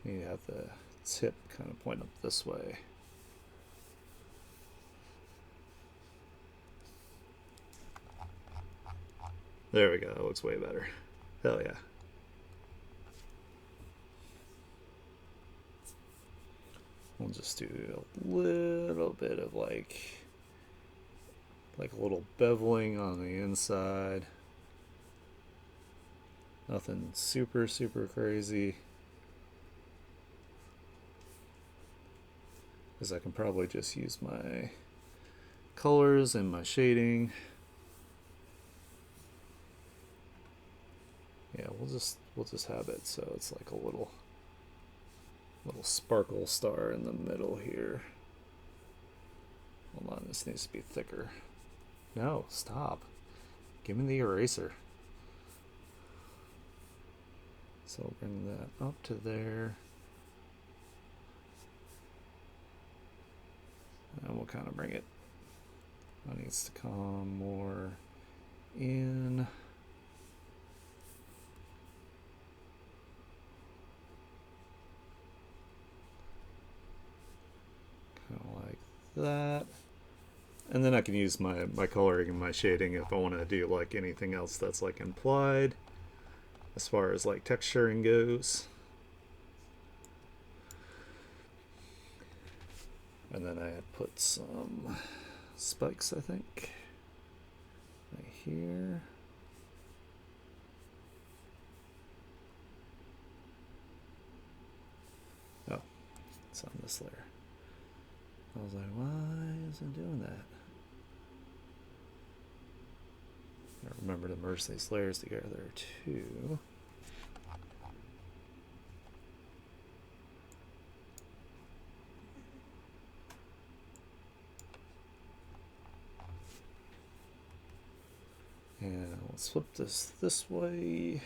You have the tip kind of point up this way. There we go, that looks way better. Hell yeah. We'll just do a little bit of like a little beveling on the inside. Nothing super, super crazy. Because I can probably just use my colors and my shading. Yeah, we'll just have it so it's like a little sparkle star in the middle here. Hold on, this needs to be thicker. No, stop. Give me the eraser. So we'll bring that up to there. And we'll kind of bring it. That needs to come more in. Kind of like that. And then I can use my coloring and my shading if I want to do like anything else that's like implied as far as like texturing goes. And then I had put some spikes, I think, right here. Oh, it's on this layer. I was like, why is it doing that? I remember to merge these layers together too. And Let's flip this way.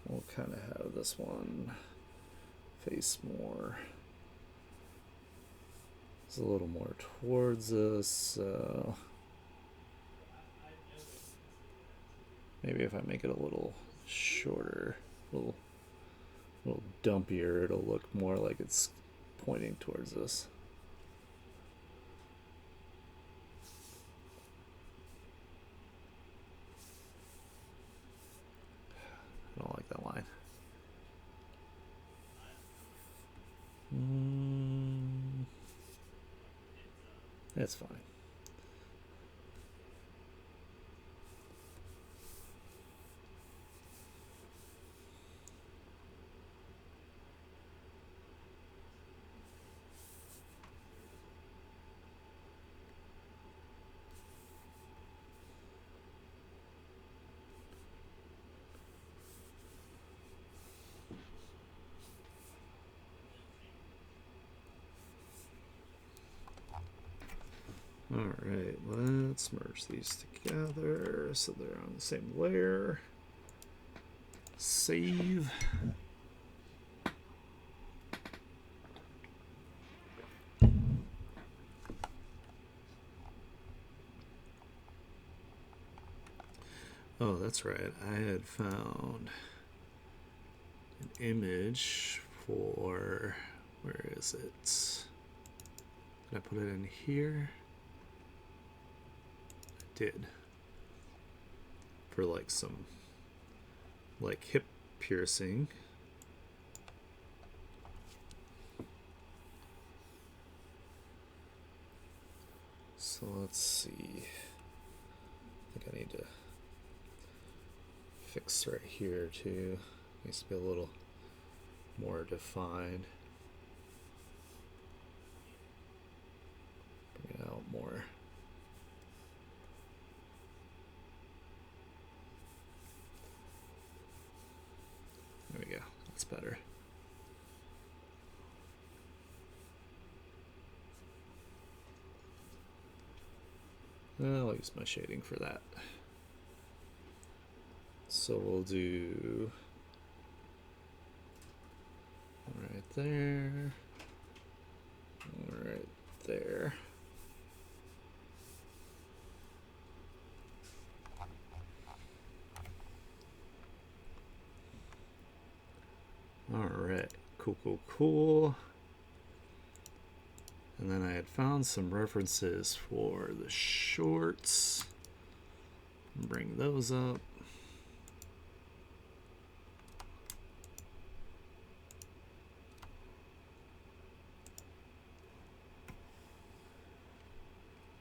We'll kind of have this one face more. It's a little more towards us, so maybe if I make it a little shorter, a little dumpier, it'll look more like it's pointing towards us. I don't like that line. It's fine. Alright, let's merge these together so they're on the same layer. Save. Oh, that's right. I had found an image for, where is it? Did I put it in here? I did. For like some, like hip piercing. So let's see. I think I need to fix right here too. Needs to be a little more defined. Bring it out more. There we go. That's better. I'll use my shading for that. So we'll do right there, right there. All right, cool. And then I had found some references for the shorts. Bring those up.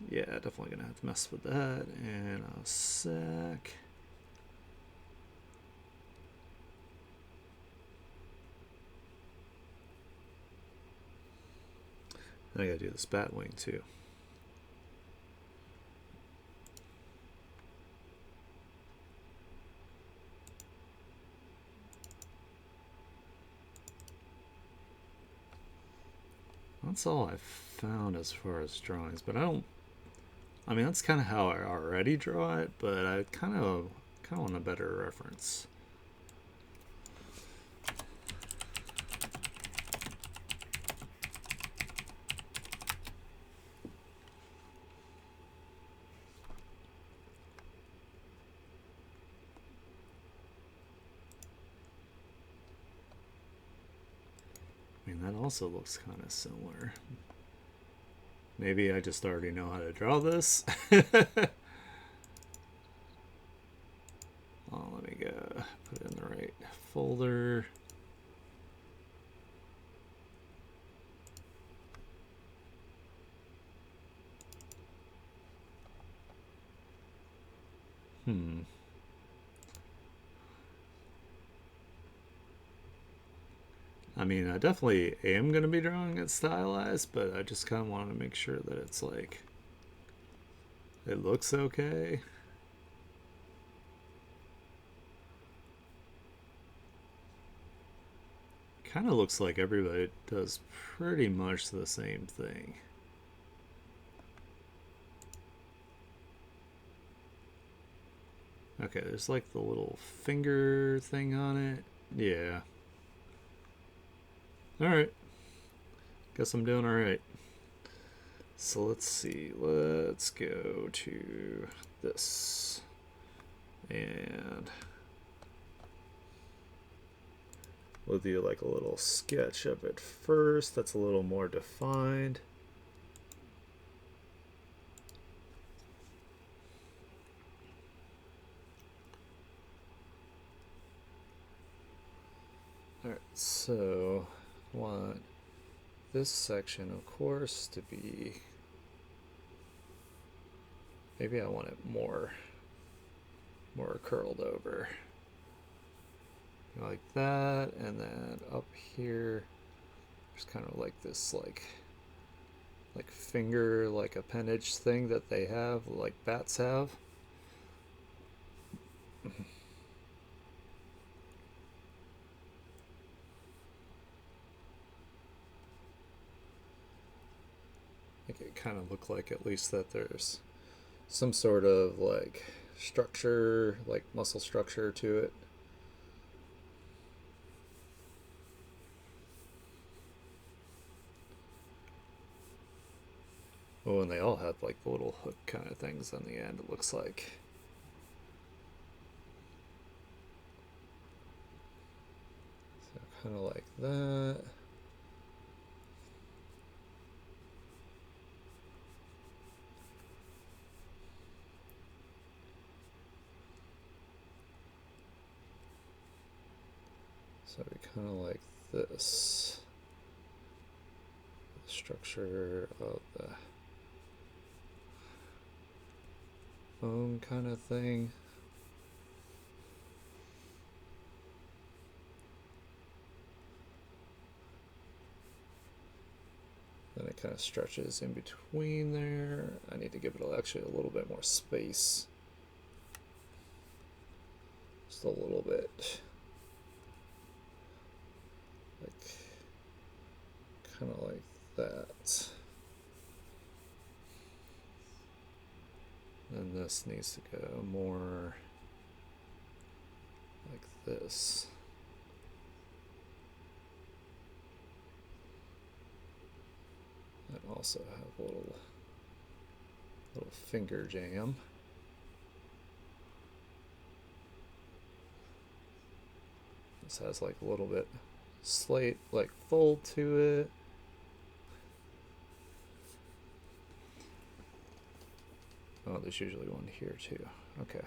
Yeah, definitely gonna have to mess with that in a sec. I gotta do this bat wing too. That's all I've found as far as drawings, but I mean, that's kind of how I already draw it, but I kind of want a better reference. I mean, that also looks kind of similar. Maybe I just already know how to draw this. Oh, let me go put it in the right folder. I mean, I definitely am going to be drawing it stylized, but I just kind of want to make sure that it's like, it looks okay. Kind of looks like everybody does pretty much the same thing. Okay, there's like the little finger thing on it. Yeah. Alright. Guess I'm doing alright. So let's see. Let's go to this. And we'll do like a little sketch of it first. That's a little more defined. Alright, so I want this section, of course, to be, maybe I want it more curled over. Like that, and then up here there's kind of like this like finger like appendage thing that they have, like bats have. Make it kind of look like at least that there's some sort of like structure, like muscle structure to it. Oh, and they all have like the little hook kind of things on the end, it looks like. So kind of like that. So we kind of like this. The structure of the bone kind of thing. Then it kind of stretches in between there. I need to give it actually a little bit more space. Just a little bit. Like, kind of like that. And this needs to go more like this. And also have a little finger jam. This has like a little bit slate like fold to it. Oh, there's usually one here too. Okay.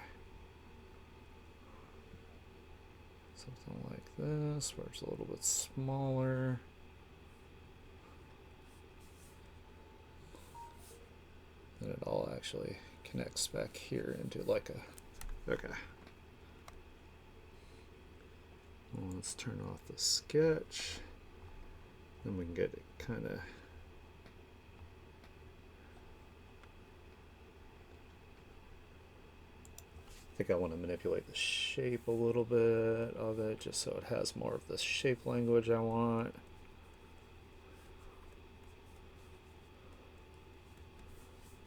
Something like this, where it's a little bit smaller. And it all actually connects back here into like a... Okay. Well, let's turn off the sketch. Then we can get it kind of... I think I want to manipulate the shape a little bit of it, just so it has more of the shape language I want.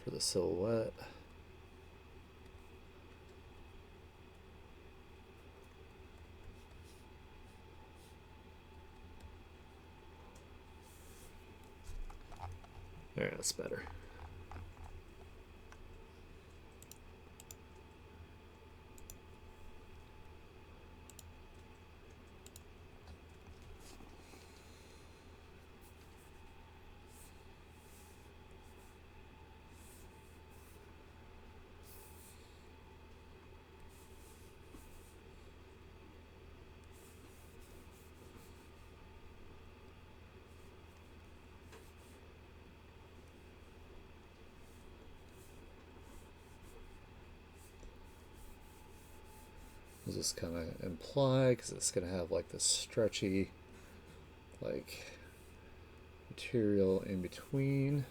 For the silhouette. There, that's better. Does this kind of imply, because it's going to have like this stretchy like material in between.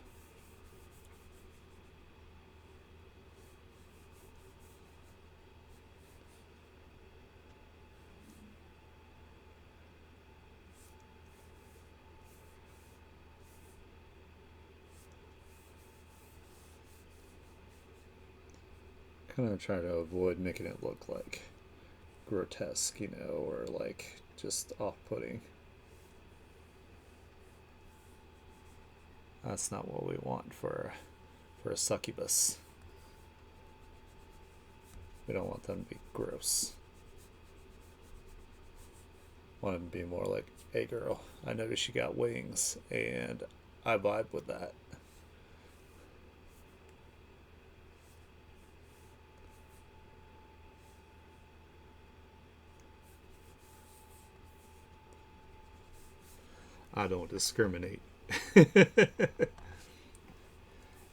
kind of try to avoid making it look like grotesque, you know, or like just off-putting. That's not what we want for a succubus. We don't want them to be gross. Want them to be more like, hey girl, I noticed you got wings, and I vibe with that. I don't discriminate.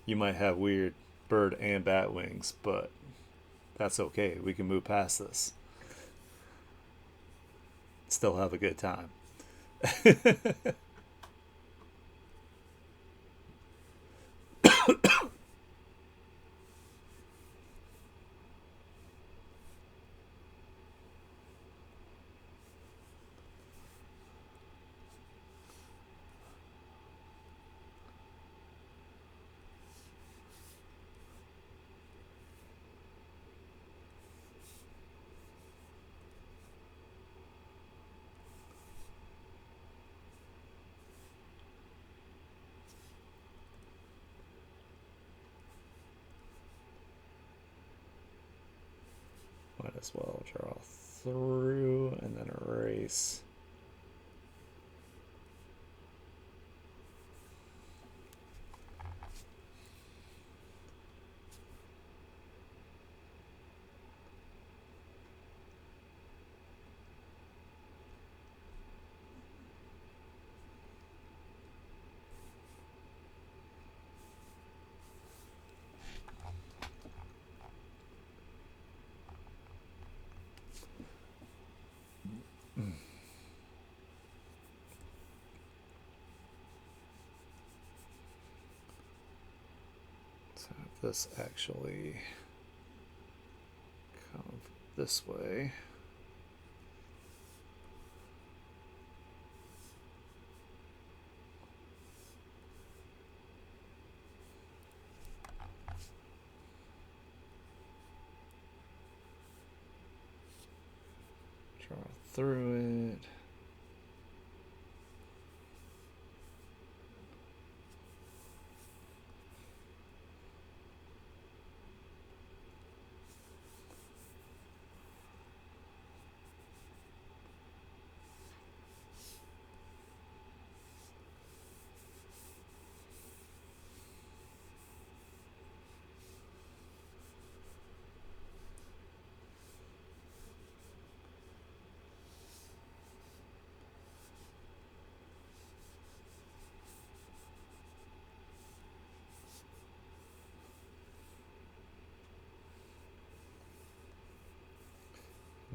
You might have weird bird and bat wings, but that's okay. We can move past this. Still have a good time. Might as well draw through and then erase. Let's have this actually come this way. Draw through it.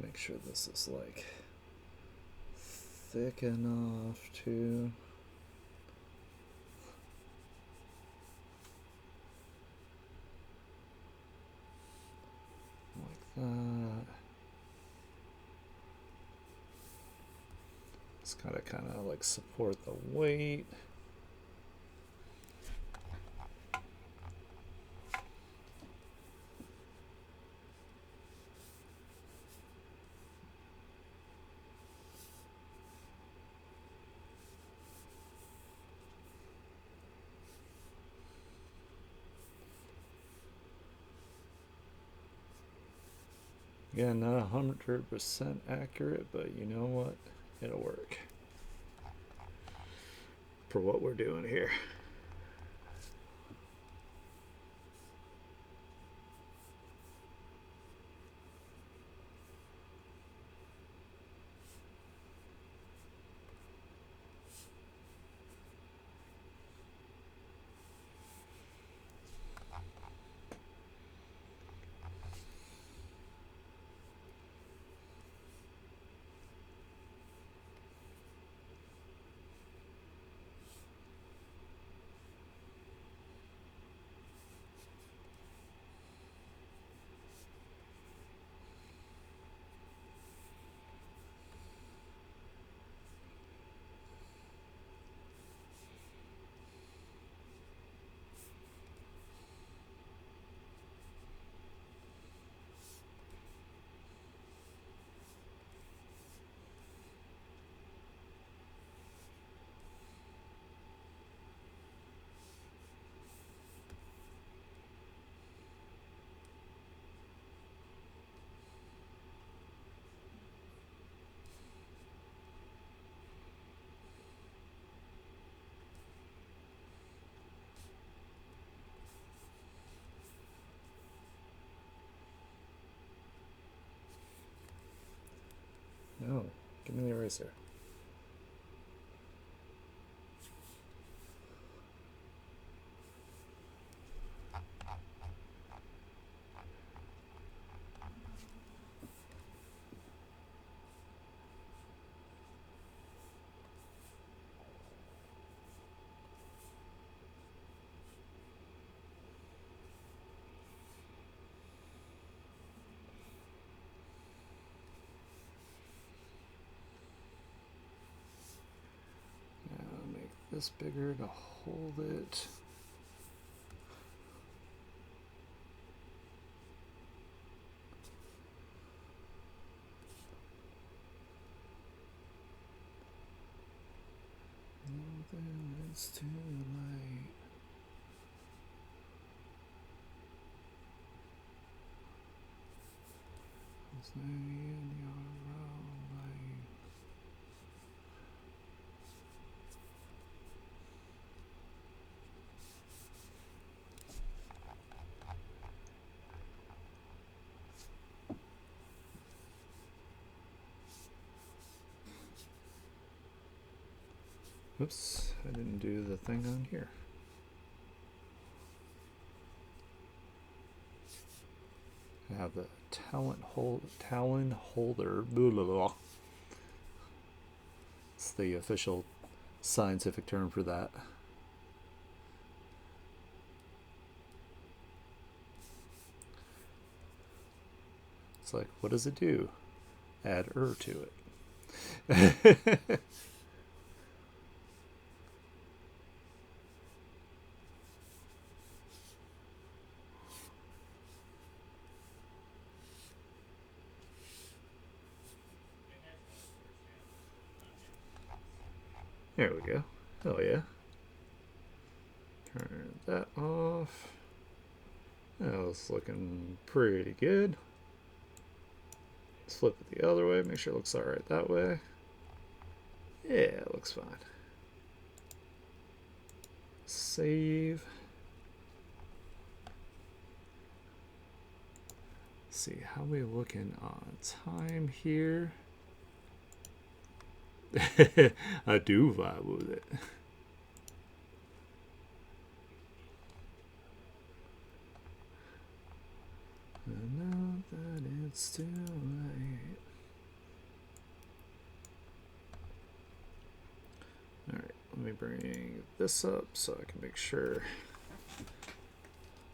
Make sure this is like thick enough to like that. It's gotta kind of like support the weight. Again, not 100% accurate, but you know what? It'll work for what we're doing here. Give me the eraser. This bigger to hold it. No, then it's too late. It's no in your wrong way. Oops, I didn't do the thing on here. I have the talon holder. Blah, blah, blah. It's the official scientific term for that. It's like, what does it do? Add to it. There we go. Oh yeah. Turn that off. That was looking pretty good. Let's flip it the other way, make sure it looks alright that way. Yeah, it looks fine. Save. Let's see, how we looking on time here? I do vibe with it. Now that it's too late. Alright, let me bring this up so I can make sure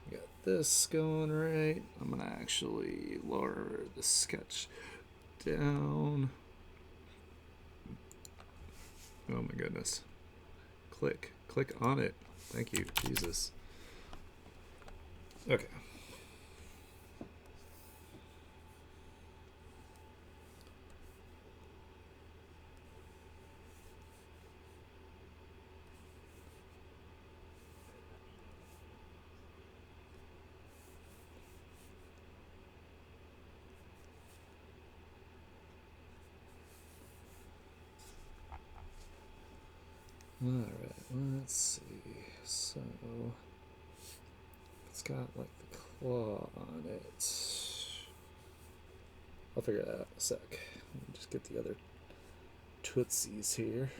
I got this going right. I'm gonna actually lower the sketch down. Oh my goodness. Click on it. Thank you, Jesus. Okay. Alright, let's see. So, it's got like the claw on it. I'll figure that out in a sec. Let me just get the other tootsies here.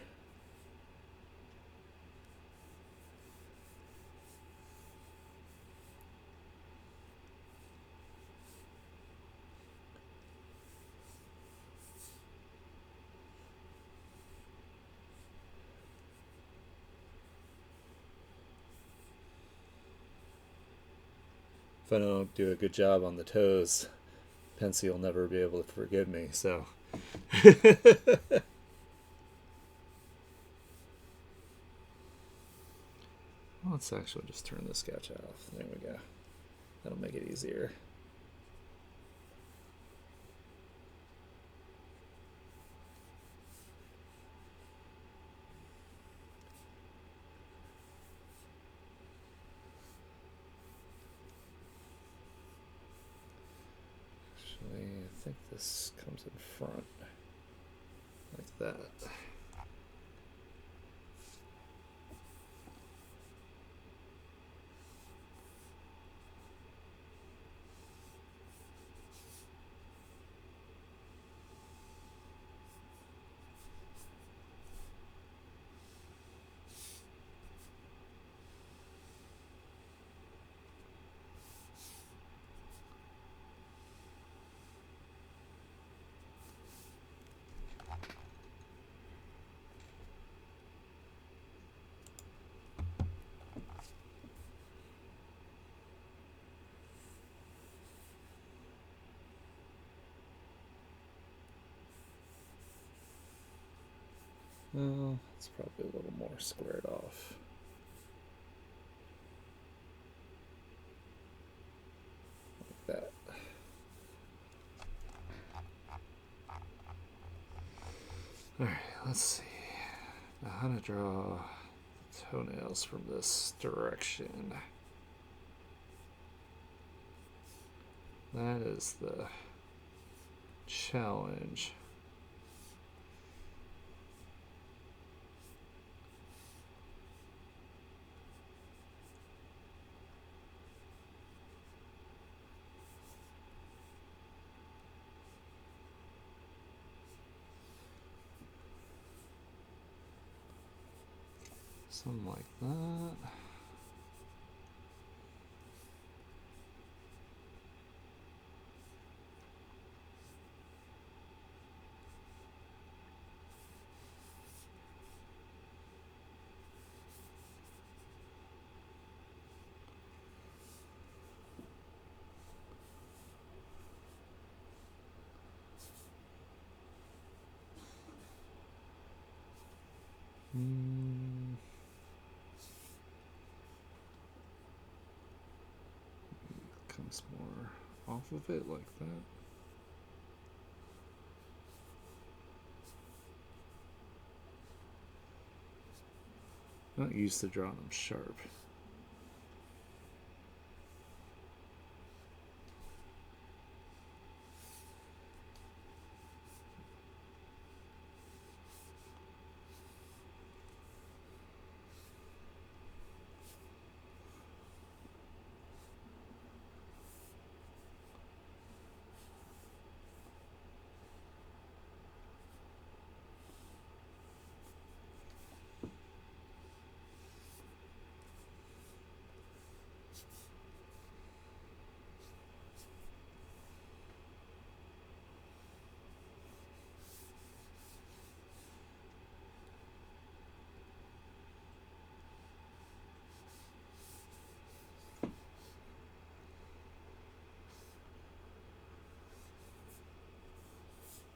If I don't do a good job on the toes, Pensy will never be able to forgive me, so. Let's actually just turn the sketch off. There we go. That'll make it easier. Actually, I think this comes in front, like that. Well, it's probably a little more squared off. Like that. Alright, let's see. Now how to draw toenails from this direction. That is the challenge. Something like that. Comes more off of it like that. Not used to drawing them sharp.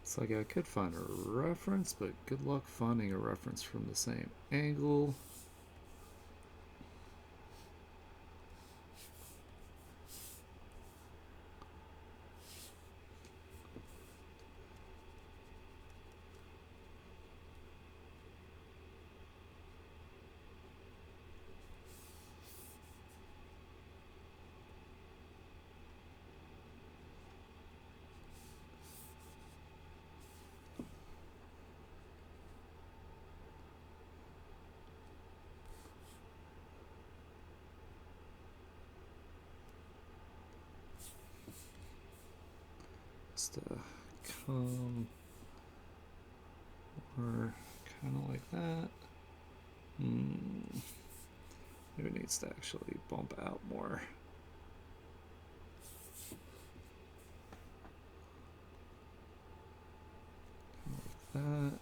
It's like I could find a reference, but good luck finding a reference from the same angle. Just come or kind of like that. Maybe it needs to actually bump out more. Like that.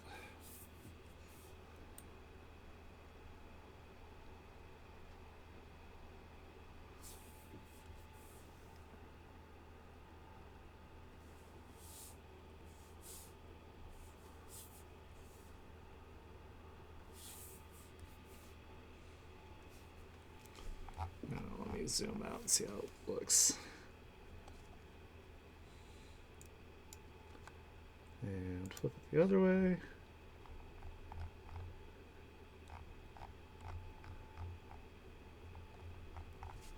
Now let me zoom out and see how it looks. And flip it the other way.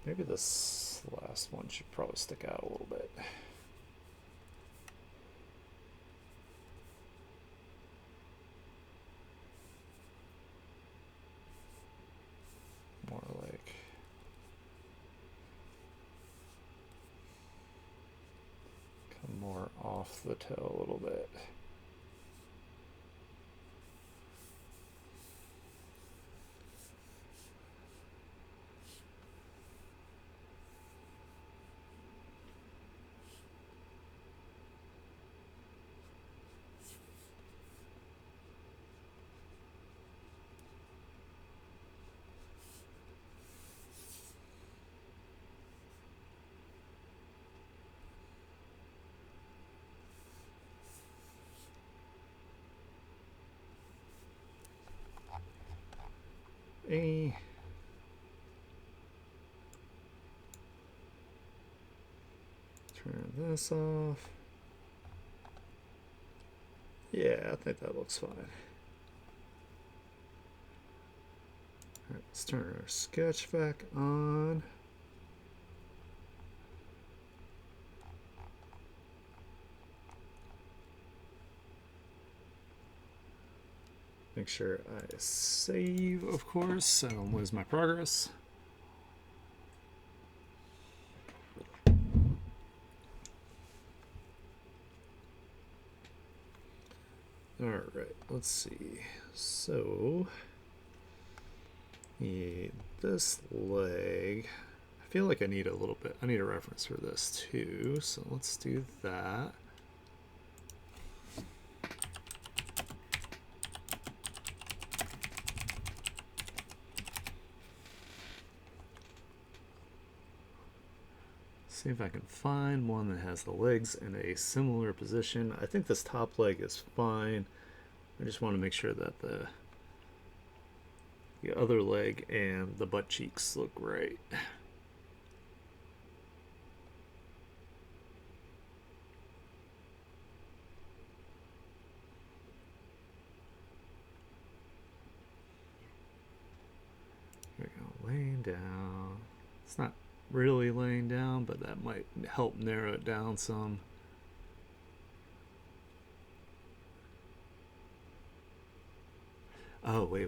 Maybe this last one should probably stick out a little bit. More like come more off the toe a little bit. A. Turn this off. Yeah, I think that looks fine. Alright, let's turn our sketch back on. Make sure I save, of course, so I don't lose my progress. Alright, let's see. So, this leg, I feel like I need a little bit, I need a reference for this too, so let's do that. See if I can find one that has the legs in a similar position. I think this top leg is fine. I just want to make sure that the other leg and the butt cheeks look right. Here we go, laying down. It's not really laying down, but that might help narrow it down some. Oh, wait.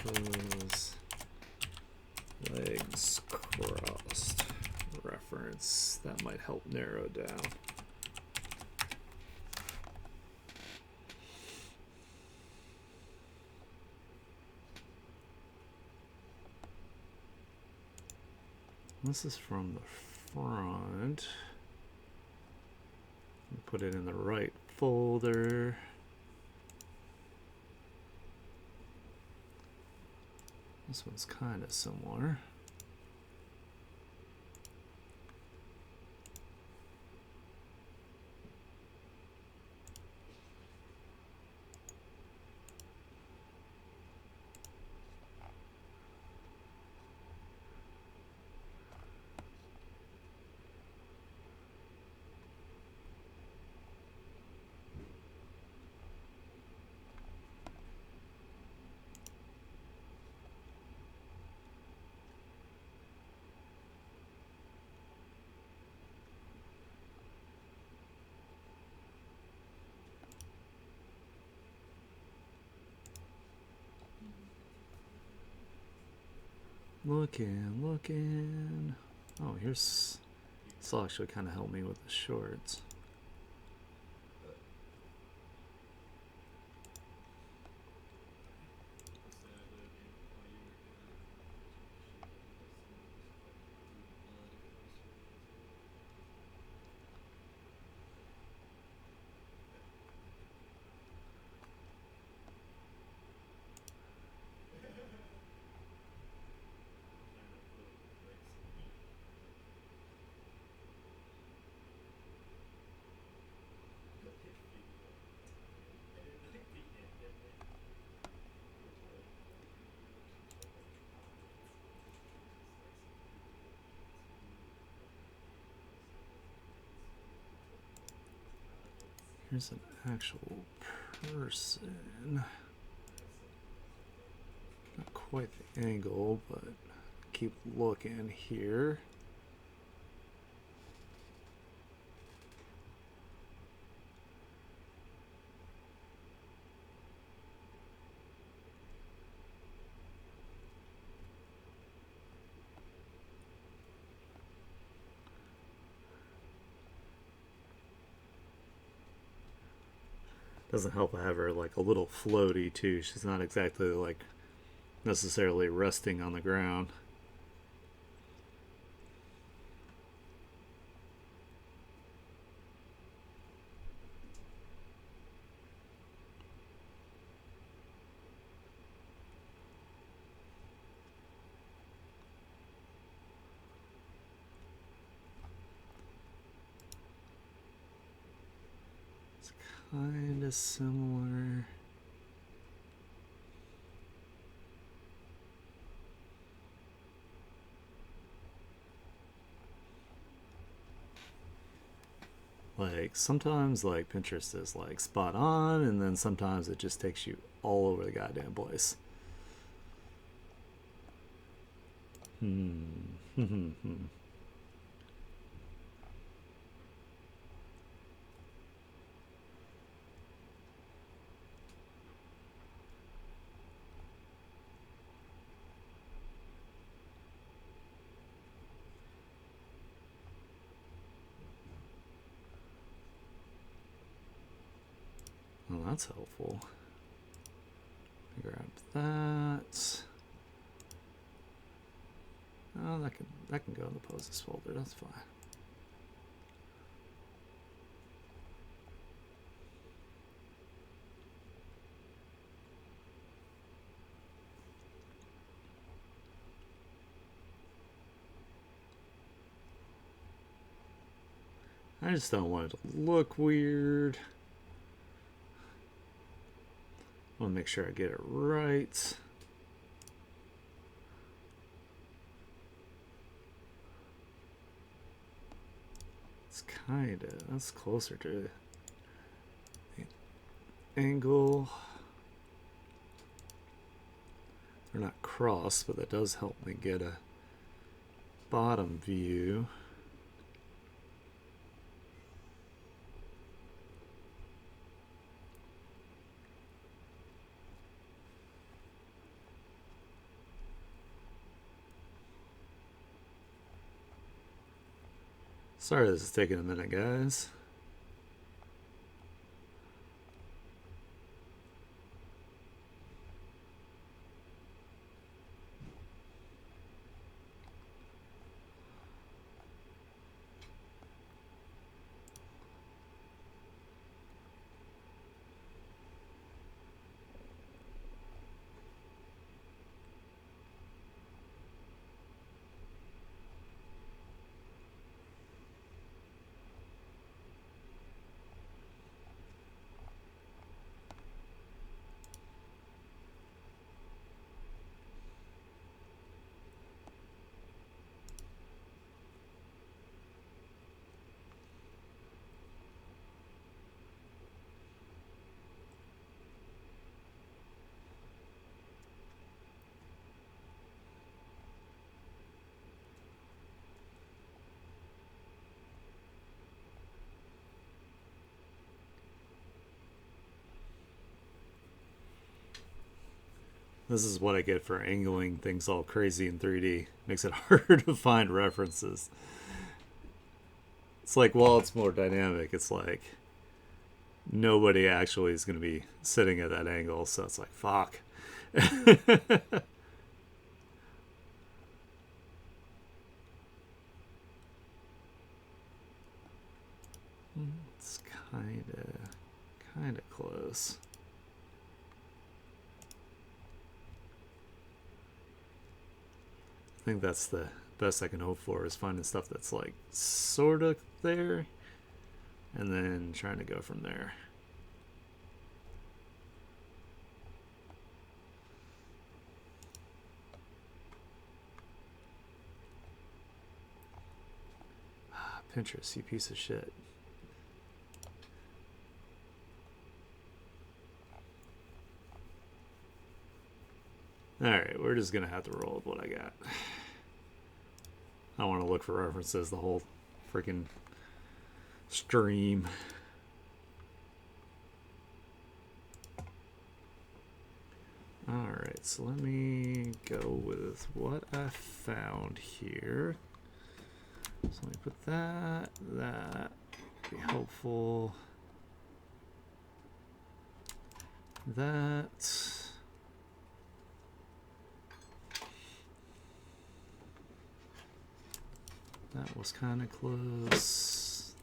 Those legs crossed reference. That might help narrow down. This is from the front. Put it in the right folder. This one's kind of similar. Looking. Oh, here's. This will actually kind of help me with the shorts. Here's an actual person. Not quite the angle, but keep looking here. Doesn't help to have her like a little floaty too. She's not exactly like necessarily resting on the ground. It's kind of similar. Like sometimes like Pinterest is like spot on, and then sometimes it just takes you all over the goddamn place. Well, that's helpful. Grab that. Oh, that can go in the poses folder. That's fine. I just don't want it to look weird. I want to make sure I get it right. It's that's closer to the angle. They're not cross, but that does help me get a bottom view. Sorry this is taking a minute, guys. This is what I get for angling things all crazy in 3D. Makes it harder to find references. It's like, while it's more dynamic, it's like nobody actually is going to be sitting at that angle, so it's like, fuck. It's kind of close. I think that's the best I can hope for, is finding stuff that's like sort of there and then trying to go from there. Pinterest, you piece of shit. Alright, we're just gonna have to roll with what I got. I want to look for references the whole freaking stream. Alright, so let me go with what I found here. So let me put that be helpful. That was kind of close.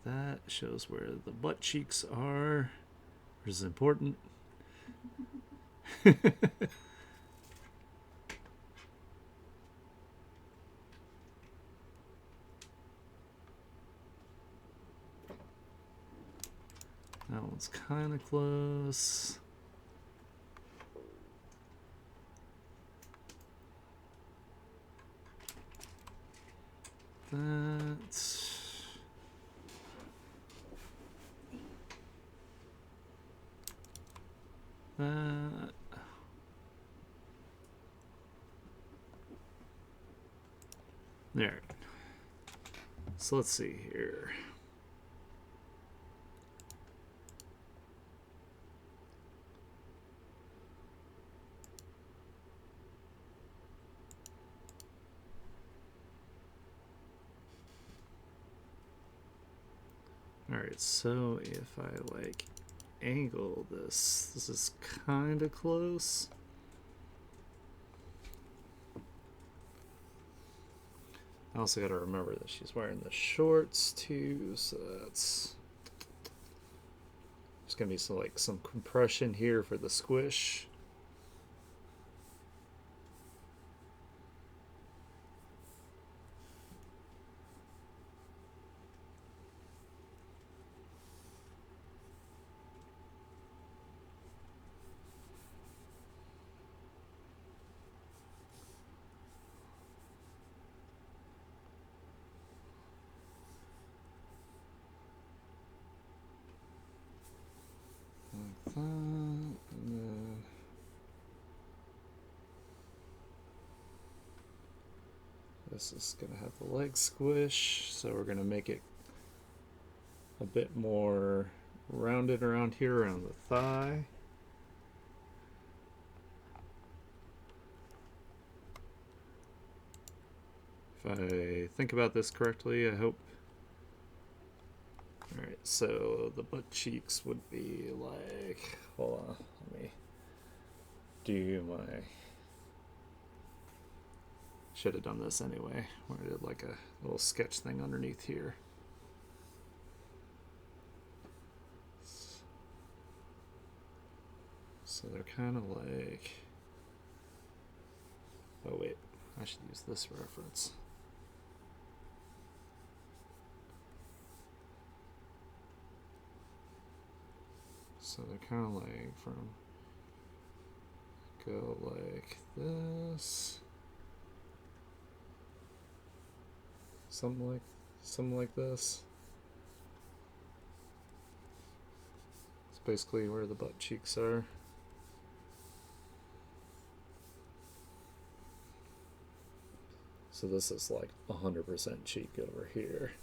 That shows where the butt cheeks are, which is important. That one's kind of close. that. That. There. So let's see here. Alright, so if I like angle this, this is kind of close. I also got to remember that she's wearing the shorts too, so that's... There's going to be some compression here for the squish. Like that. And then this is going to have the leg squish, so we're going to make it a bit more rounded around here around the thigh. If I think about this correctly, I hope. Alright, so the butt cheeks would be like, hold on, let me do my, should have done this anyway, where I did like a little sketch thing underneath here. So they're kind of like, oh wait, I should use this reference. So they're kind of like from, go like this, something like this. It's basically where the butt cheeks are. So this is like 100% cheek over here.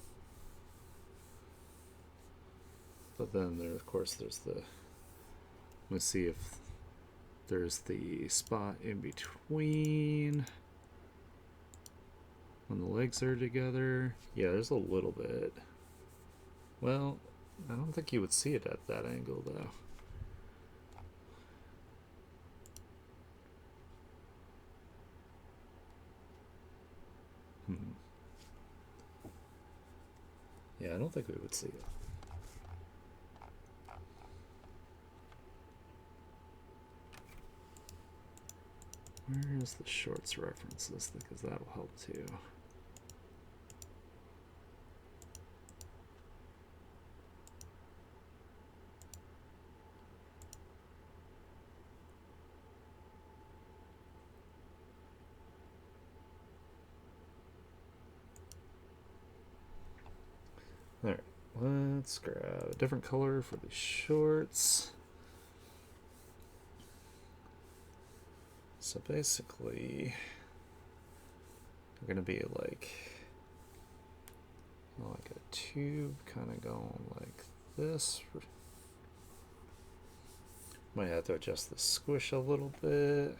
But then there, of course, there's the, let's see if there's the spot in between when the legs are together. Yeah, there's a little bit. Well, I don't think you would see it at that angle though. Yeah, I don't think we would see it. Where is the shorts references? Because that'll help too. Alright, let's grab a different color for the shorts. So basically, we're going to be like a tube kind of going like this. Might have to adjust the squish a little bit.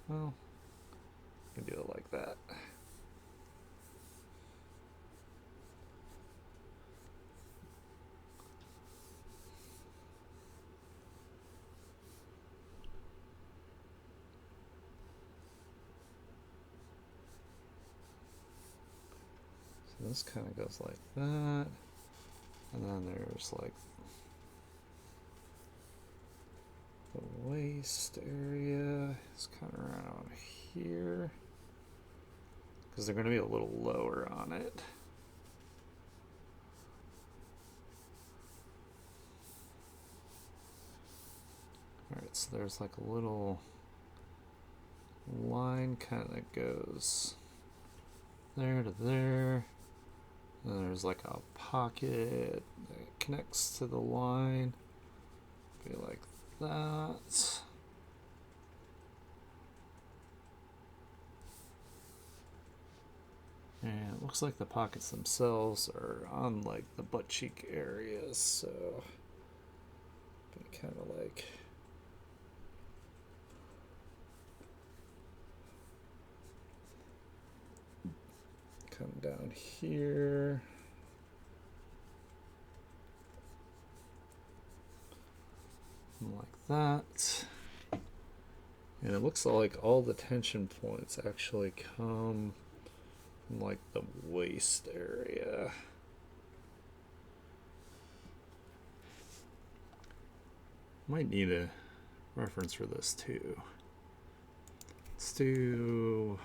Well, you can do it like that. So this kind of goes like that. And then there's like the waist area is kind of around here. Because they're going to be a little lower on it. Alright, so there's like a little line kind of goes there to there. And there's like a pocket that connects to the line. Be like that. And it looks like the pockets themselves are on like the butt cheek areas, so kind of like come down here. Like that. And it looks like all the tension points actually come from like the waist area. Might need a reference for this too. Let's do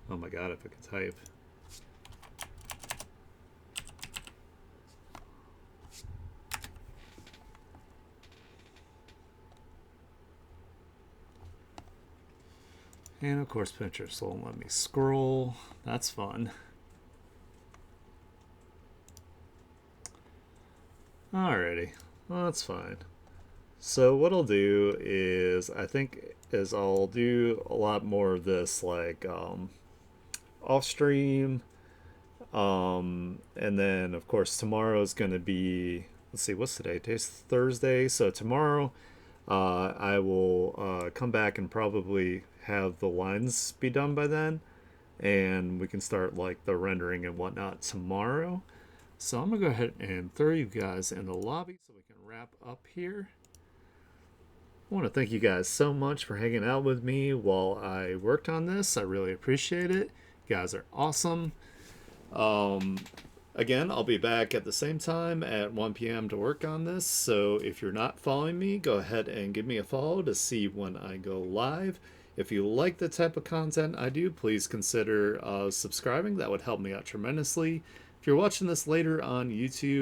oh my god, if I could type. And of course, Pinterest won't let me scroll. That's fun. Alrighty, well, that's fine. So what I'll do is, I think, is I'll do a lot more of this, like off stream, and then of course tomorrow is going to be. Let's see, what's today? Today's Thursday, so tomorrow I will come back and probably have the lines be done by then, and we can start like the rendering and whatnot tomorrow. So I'm gonna go ahead and throw you guys in the lobby so we can wrap up here. I want to thank you guys so much for hanging out with me while I worked on this. I really appreciate it. You guys are awesome. Again, I'll be back at the same time at 1 p.m. to work on this. So if you're not following me, go ahead and give me a follow to see when I go live. If you like the type of content I do, please consider subscribing. That would help me out tremendously. If you're watching this later on YouTube,